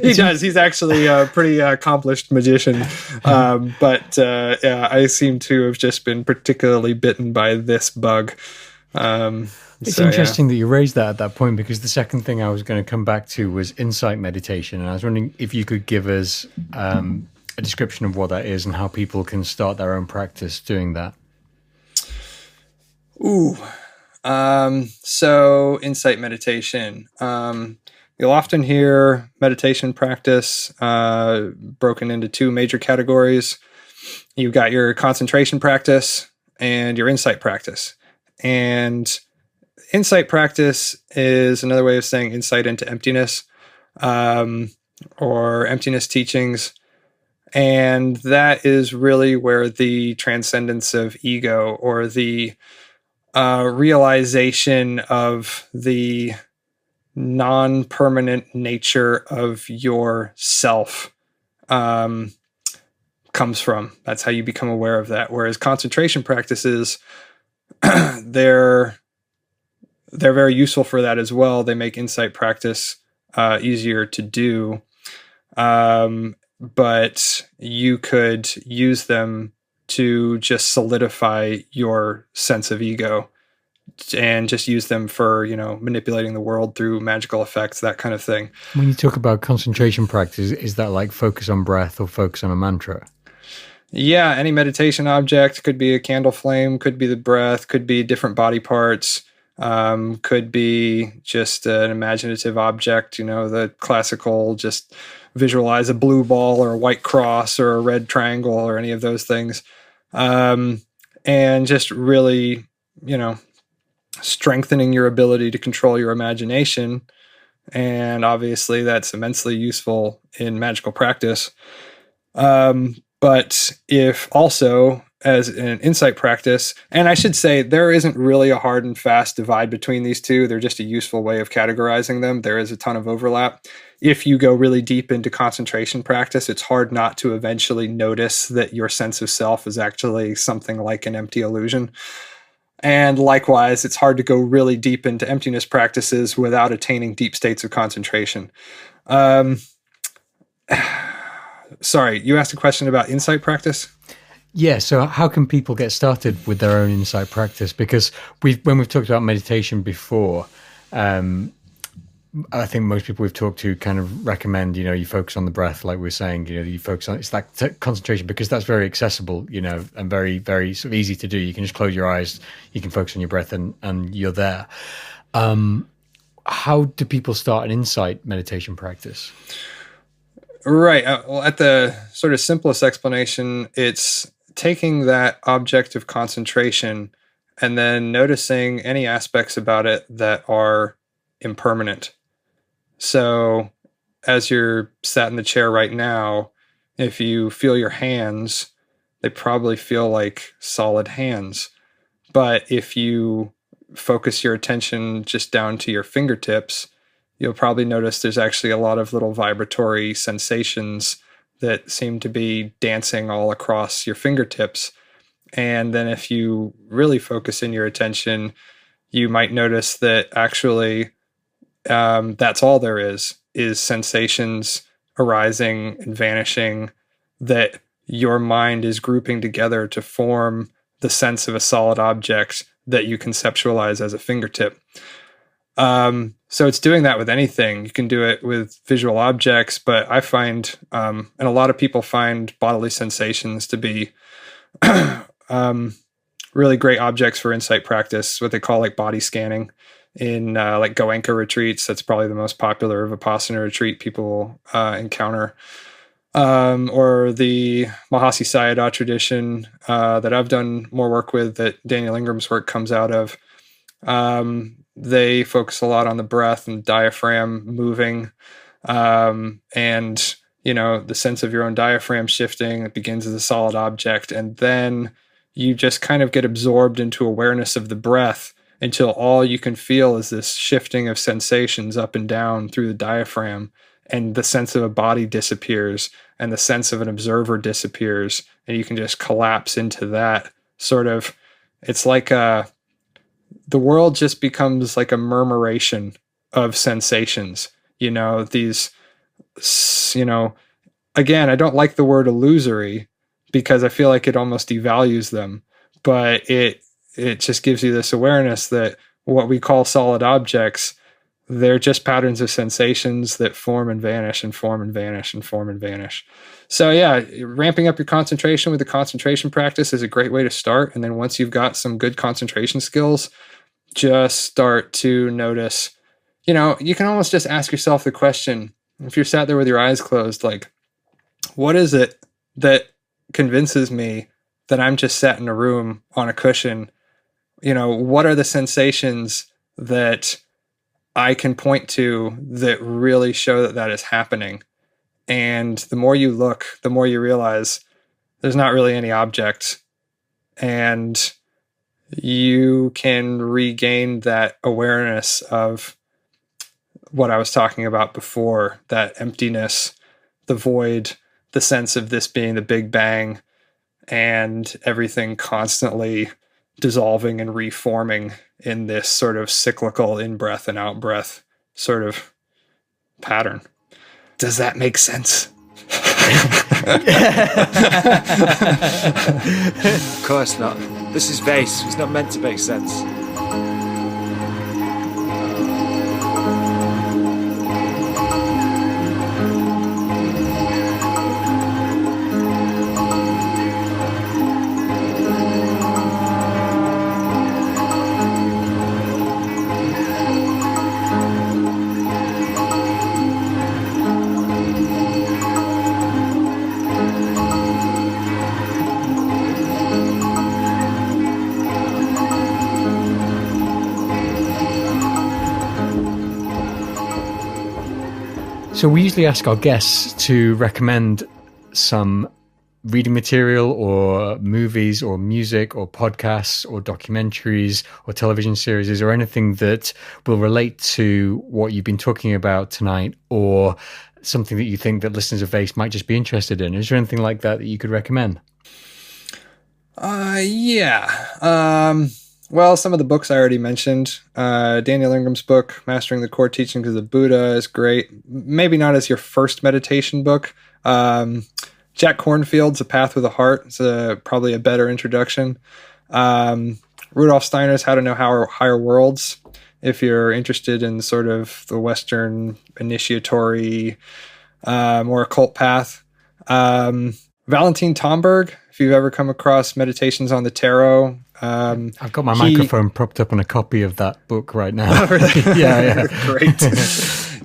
He does. He's actually a pretty accomplished magician. I seem to have just been particularly bitten by this bug. It's interesting that you raised that at that point, because the second thing I was going to come back to was insight meditation. And I was wondering if you could give us a description of what that is and how people can start their own practice doing that. So insight meditation. You'll often hear meditation practice broken into 2 major categories. You've got your concentration practice and your insight practice. And insight practice is another way of saying insight into emptiness, or emptiness teachings. And that is really where the transcendence of ego, or the realization of the non-permanent nature of your self comes from. That's how you become aware of that. Whereas concentration practices, they're very useful for that as well. They make insight practice easier to do, but you could use them to just solidify your sense of ego. and just use them for, manipulating the world through magical effects, that kind of thing. When you talk about concentration practice, is that like focus on breath or focus on a mantra? Yeah, any meditation object. Could be a candle flame, could be the breath, could be different body parts, could be just an imaginative object, the classical, just visualize a blue ball or a white cross or a red triangle or any of those things. And just really, strengthening your ability to control your imagination. And obviously that's immensely useful in magical practice. But if also as an insight practice, and I should say there isn't really a hard and fast divide between these two. They're just a useful way of categorizing them. There is a ton of overlap. If you go really deep into concentration practice, it's hard not to eventually notice that your sense of self is actually something like an empty illusion. And likewise, it's hard to go really deep into emptiness practices without attaining deep states of concentration. Sorry, you asked a question about insight practice? Yeah, so how can people get started with their own insight practice? Because when we've talked about meditation before, I think most people we've talked to kind of recommend, you focus on the breath, like we were saying, you focus on, it's like concentration, because that's very accessible, and very, very sort of easy to do. You can just close your eyes, you can focus on your breath and you're there. How do people start an insight meditation practice? Right. Well, at the sort of simplest explanation, it's taking that object of concentration and then noticing any aspects about it that are impermanent. So as you're sat in the chair right now, if you feel your hands, they probably feel like solid hands. But if you focus your attention just down to your fingertips, you'll probably notice there's actually a lot of little vibratory sensations that seem to be dancing all across your fingertips. And then if you really focus in your attention, you might notice that actually that's all there is sensations arising and vanishing that your mind is grouping together to form the sense of a solid object that you conceptualize as a fingertip. So it's doing that with anything. You can do it with visual objects, but I find, and a lot of people find bodily sensations to be really great objects for insight practice, what they call like body scanning in like Goenka retreats. That's probably the most popular Vipassana retreat people encounter. Or the Mahasi Sayadaw tradition that I've done more work with, that Daniel Ingram's work comes out of. They focus a lot on the breath and diaphragm moving, and the sense of your own diaphragm shifting. It begins as a solid object, and then you just kind of get absorbed into awareness of the breath until all you can feel is this shifting of sensations up and down through the diaphragm, and the sense of a body disappears and the sense of an observer disappears, and you can just collapse into that sort of, it's like the world just becomes like a murmuration of sensations, these, again, I don't like the word illusory because I feel like it almost devalues them, but it just gives you this awareness that what we call solid objects, they're just patterns of sensations that form and vanish and form and vanish and form and vanish. So yeah, ramping up your concentration with the concentration practice is a great way to start. And then once you've got some good concentration skills, just start to notice, you can almost just ask yourself the question, if you're sat there with your eyes closed, like, what is it that convinces me that I'm just sat in a room on a cushion? What are the sensations that I can point to that really show that that is happening? And the more you look, the more you realize there's not really any object, and you can regain that awareness of what I was talking about before, that emptiness, the void, the sense of this being the Big Bang, and everything constantly dissolving and reforming in this sort of cyclical in-breath and out-breath sort of pattern. Does that make sense? Of course not. This is Vayse. It's not meant to make sense. So we usually ask our guests to recommend some reading material or movies or music or podcasts or documentaries or television series or anything that will relate to what you've been talking about tonight, or something that you think that listeners of Vayse might just be interested in. Is there anything like that you could recommend? Well, some of the books I already mentioned. Daniel Ingram's book, Mastering the Core Teachings of the Buddha, is great. Maybe not as your first meditation book. Jack Kornfield's A Path with a Heart. It's probably a better introduction. Rudolf Steiner's How to Know Higher Worlds, if you're interested in sort of the Western initiatory, more occult path. Valentin Tomberg, if you've ever come across Meditations on the Tarot. I've got my microphone propped up on a copy of that book right now. Oh, really? Yeah. Great.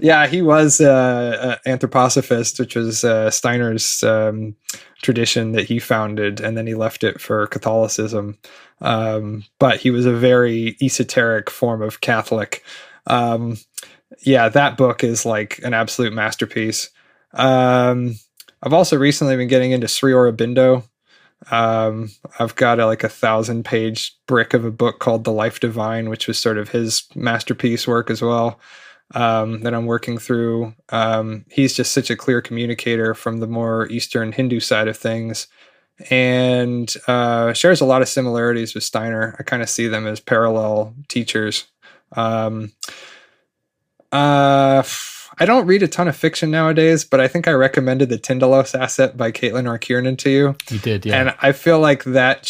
Yeah, he was an anthroposophist, which was Steiner's tradition that he founded, and then he left it for Catholicism. But he was a very esoteric form of Catholic. That book is like an absolute masterpiece. I've also recently been getting into Sri Aurobindo. I've got a 1,000-page brick of a book called The Life Divine, which was sort of his masterpiece work as well, that I'm working through. He's just such a clear communicator from the more Eastern Hindu side of things, and shares a lot of similarities with Steiner. I kind of see them as parallel teachers. I don't read a ton of fiction nowadays, but I think I recommended The Tyndalos Asset by Caitlin R. Kiernan to you. You did, yeah. And I feel like that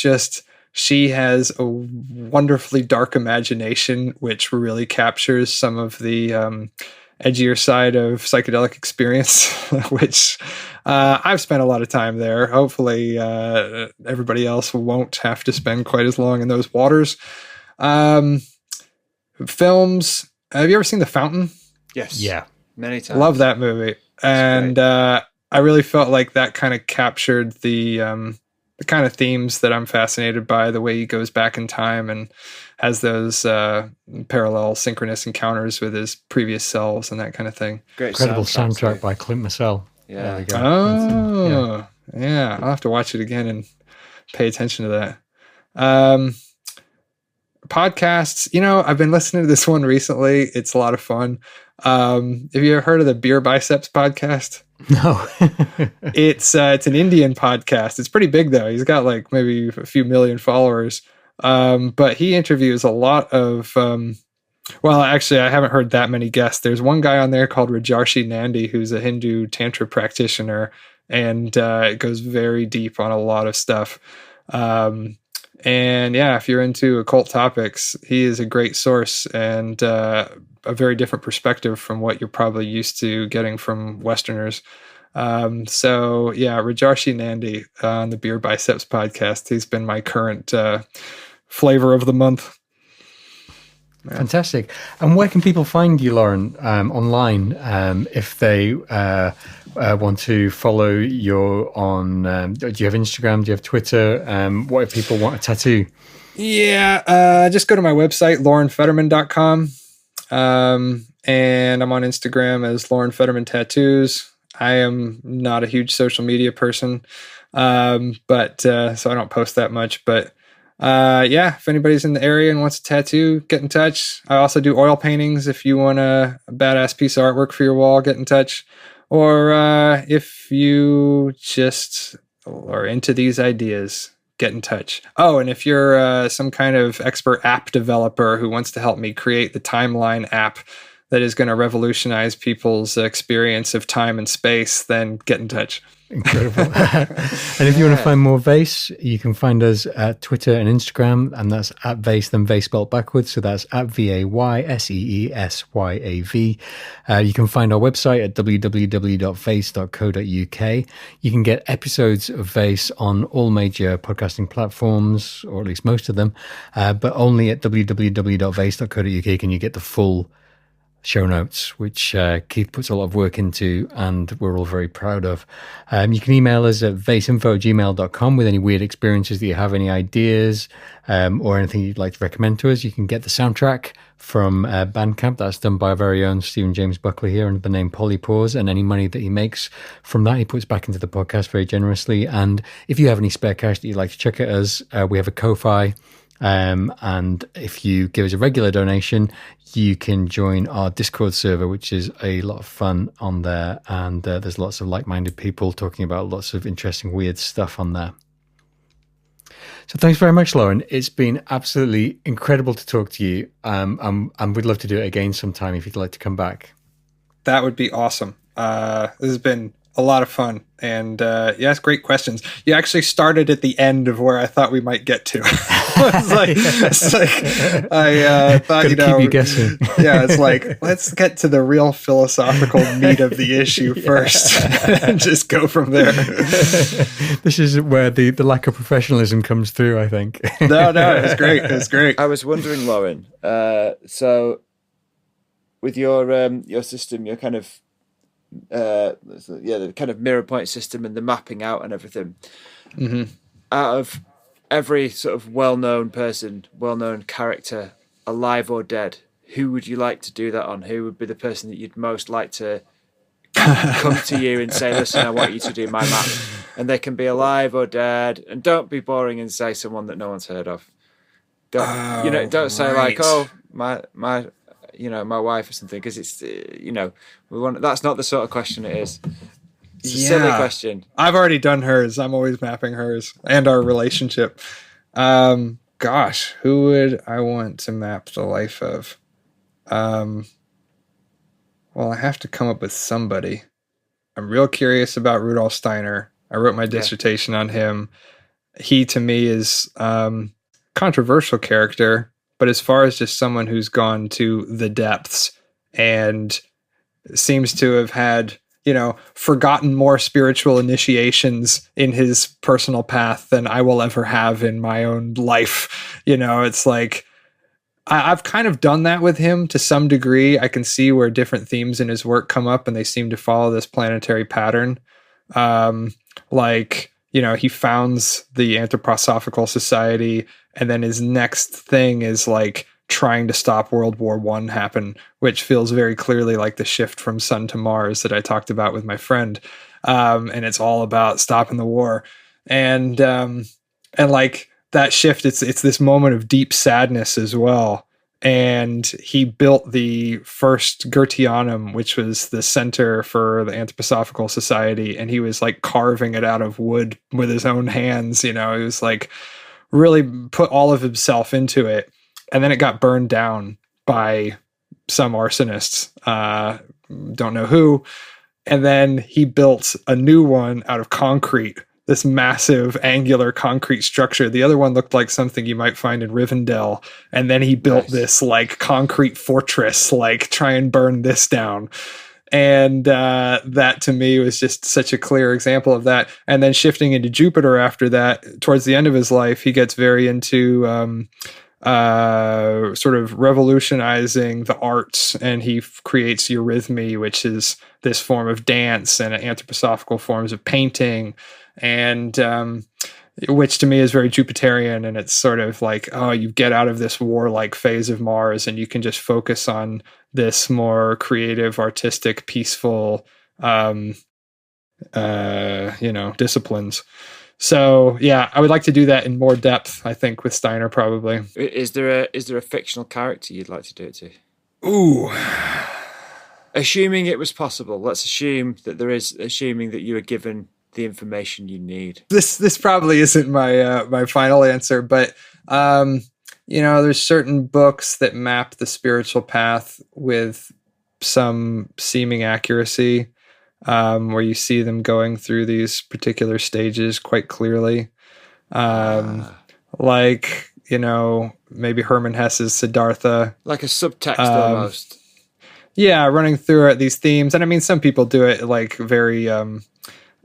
she has a wonderfully dark imagination, which really captures some of the edgier side of psychedelic experience, which I've spent a lot of time there. Hopefully everybody else won't have to spend quite as long in those waters. Films. Have you ever seen The Fountain? Yes. Yeah. Many times. Love that movie. And I really felt like that kind of captured the kind of themes that I'm fascinated by, the way he goes back in time and has those parallel synchronous encounters with his previous selves and that kind of thing. Great Incredible soundtrack by Clint Mansell. Yeah. There we go. Oh, yeah. I'll have to watch it again and pay attention to that. Podcasts, I've been listening to this one recently. It's a lot of fun. Have you ever heard of the Beer Biceps podcast? No. It's an Indian podcast. It's pretty big though. He's got maybe a few million followers. But he interviews a lot of, actually I haven't heard that many guests. There's one guy on there called Rajarshi Nandi, who's a Hindu Tantra practitioner, and it goes very deep on a lot of stuff. And yeah, if you're into occult topics, he is a great source and a very different perspective from what you're probably used to getting from Westerners. So yeah, Rajarshi Nandi on the Beer Biceps podcast. He's been my current flavor of the month. Yeah. Fantastic. And where can people find you, Loren, online, if they want to follow you on, do you have Instagram? Do you have Twitter? What if people want a tattoo? Yeah, just go to my website, lorenfetterman.com. And I'm on Instagram as Loren Fetterman Tattoos. I am not a huge social media person, but so I don't post that much. But if anybody's in the area and wants a tattoo, get in touch. I also do oil paintings. If you want a badass piece of artwork for your wall, get in touch. Or if you just are into these ideas, get in touch. Oh, and if you're some kind of expert app developer who wants to help me create the Timeline app that is going to revolutionize people's experience of time and space, then get in touch. Incredible. And if you want to find more Vayse, you can find us at Twitter and Instagram, and that's at Vayse, then Vayse spelled backwards. So that's at VAYSEESYAV. You can find our website at www.vayse.co.uk. You can get episodes of Vayse on all major podcasting platforms, or at least most of them, but only at www.vayse.co.uk can you get the full show notes, which Keith puts a lot of work into, and we're all very proud of. You can email us at vayse@gmail.com with any weird experiences that you have, any ideas, or anything you'd like to recommend to us. You can get the soundtrack from Bandcamp. That's done by our very own Stephen James Buckley here under the name Polypause, and any money that he makes from that he puts back into the podcast very generously. And if you have any spare cash that you'd like to chuck at us, we have a Ko-Fi. And if you give us a regular donation, you can join our Discord server, which is a lot of fun on there. And there's lots of like-minded people talking about lots of interesting, weird stuff on there. So thanks very much, Loren. It's been absolutely incredible to talk to you. And we'd love to do it again sometime if you'd like to come back. That would be awesome. This has been a lot of fun. And yes, great questions. You actually started at the end of where I thought we might get to. It's like I thought, keep you guessing. Yeah, it's like, let's get to the real philosophical meat of the issue first and just go from there. This is where the lack of professionalism comes through, I think. No, it was great. It was great. I was wondering, Loren, so with your system, your kind of the kind of mirror point system and the mapping out and everything. Mm-hmm. Out of every sort of well-known person, well-known character, alive or dead, who would you like to do that on? Who would be the person that you'd most like to come to you and say, listen, I want you to do my map? And they can be alive or dead, and don't be boring and say someone that no one's heard of. Don't say like, oh, my wife or something, because it's, that's not the sort of question it is. It's a silly question. I've already done hers. I'm always mapping hers and our relationship. Gosh, who would I want to map the life of? Well, I have to come up with somebody. I'm real curious about Rudolf Steiner. I wrote my dissertation on him. He, to me, is controversial character. But as far as just someone who's gone to the depths and seems to have had, forgotten more spiritual initiations in his personal path than I will ever have in my own life. It's like, I've kind of done that with him to some degree. I can see where different themes in his work come up and they seem to follow this planetary pattern. He founds the Anthroposophical Society, and then his next thing is like trying to stop World War I happen, which feels very clearly like the shift from Sun to Mars that I talked about with my friend. And it's all about stopping the war. And like that shift, it's this moment of deep sadness as well. And he built the first Goetheanum, which was the center for the Anthroposophical Society. And he was like carving it out of wood with his own hands. He was like really put all of himself into it. And then it got burned down by some arsonists. Don't know who. And then he built a new one out of concrete, this massive angular concrete structure. The other one looked like something you might find in Rivendell. And then he built this like concrete fortress, like try and burn this down. And that to me was just such a clear example of that. And then shifting into Jupiter after that, towards the end of his life, he gets very into sort of revolutionizing the arts, and he creates eurythmy, which is this form of dance, and anthroposophical forms of painting, and which to me is very Jupiterian. And it's sort of like, oh, you get out of this warlike phase of Mars and you can just focus on this more creative, artistic, peaceful, disciplines. So yeah, I would like to do that in more depth, I think, with Steiner probably. Is there a fictional character you'd like to do it to? Ooh. Assuming it was possible, let's assume that there is, assuming that you were given the information you need. This probably isn't my final answer, but there's certain books that map the spiritual path with some seeming accuracy, where you see them going through these particular stages quite clearly. Like, maybe Hermann Hesse's Siddhartha. Like a subtext almost. Yeah, running through these themes. And I mean, some people do it like very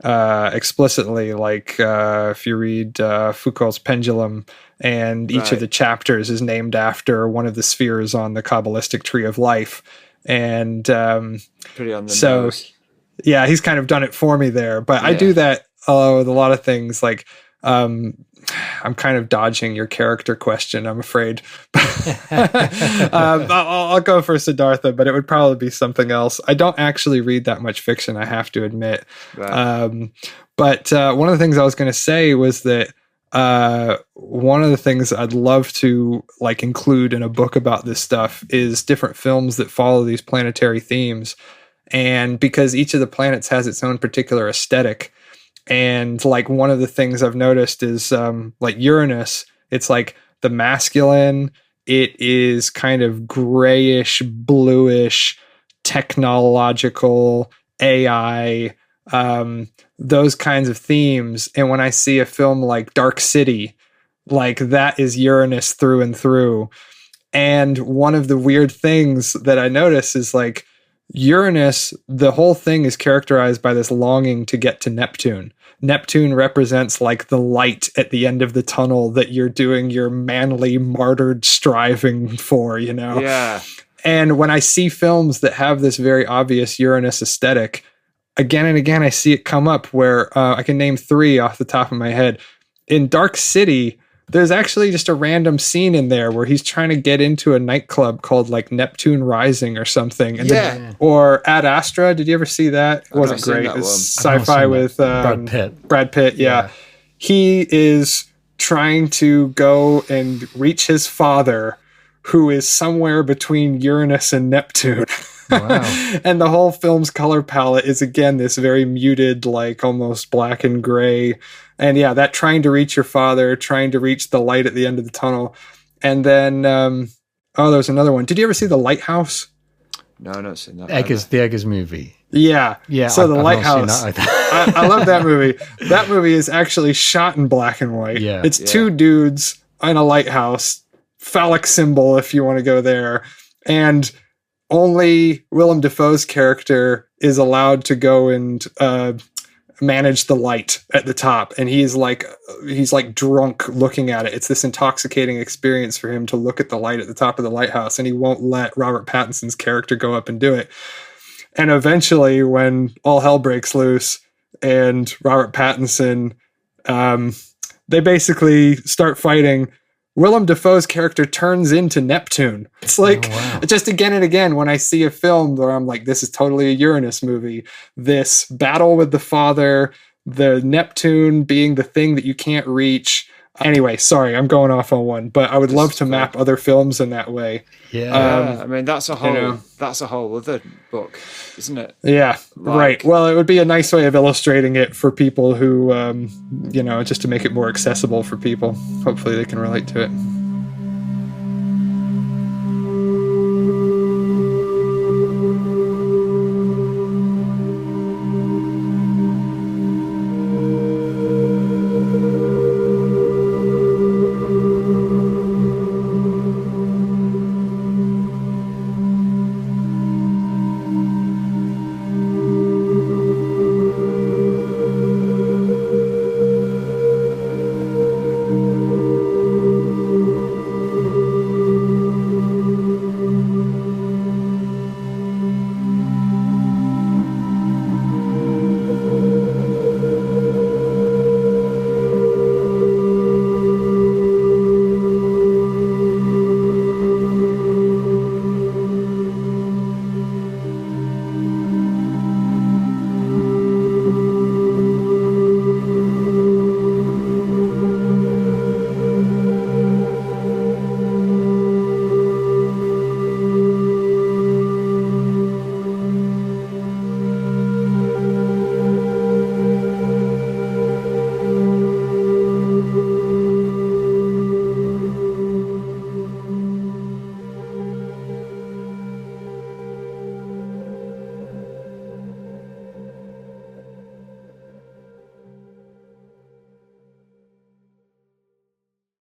explicitly, like if you read Foucault's Pendulum, and each of the chapters is named after one of the spheres on the Kabbalistic tree of life. And pretty on the nose. Yeah, he's kind of done it for me there. But I do that with a lot of things. Like, I'm kind of dodging your character question, I'm afraid. I'll go for Siddhartha, but it would probably be something else. I don't actually read that much fiction, I have to admit. Right. But one of the things I was going to say was that one of the things I'd love to like include in a book about this stuff is different films that follow these planetary themes. And because each of the planets has its own particular aesthetic. And like one of the things I've noticed is like Uranus, it's like the masculine, it is kind of grayish, bluish, technological, AI, those kinds of themes. And when I see a film like Dark City, like that is Uranus through and through. And one of the weird things that I notice is like Uranus, the whole thing is characterized by this longing to get to Neptune. Neptune represents like the light at the end of the tunnel that you're doing your manly martyred striving for, you know? Yeah. And when I see films that have this very obvious Uranus aesthetic, again and again, I see it come up where I can name 3 off the top of my head. In Dark City, there's actually just a random scene in there where he's trying to get into a nightclub called like Neptune Rising or something. And or Ad Astra. Did you ever see that? It wasn't great. It was sci-fi with Brad Pitt. Brad Pitt, yeah. He is trying to go and reach his father, who is somewhere between Uranus and Neptune. Wow. And the whole film's color palette is, again, this very muted, like almost black and gray. And yeah, that trying to reach your father, trying to reach the light at the end of the tunnel. And then, there was another one. Did you ever see The Lighthouse? No, I've not seen that. The Eggers movie. Yeah. So The Lighthouse. I love that movie. That movie is actually shot in black and white. Yeah. It's 2 dudes in a lighthouse, phallic symbol if you want to go there. And only Willem Dafoe's character is allowed to go and manage the light at the top, and he's like drunk looking at it. It's this intoxicating experience for him to look at the light at the top of the lighthouse, and he won't let Robert Pattinson's character go up and do it. And eventually, when all hell breaks loose and Robert Pattinson, they basically start fighting, Willem Dafoe's character turns into Neptune. It's like, just again and again, when I see a film where I'm like, this is totally a Uranus movie, this battle with the father, the Neptune being the thing that you can't reach. Anyway, sorry, I'm going off on one, but I would love to map other films in that way. Yeah. I mean, that's a whole other book, isn't it? Yeah, right. Well, it would be a nice way of illustrating it for people who, just to make it more accessible for people. Hopefully they can relate to it.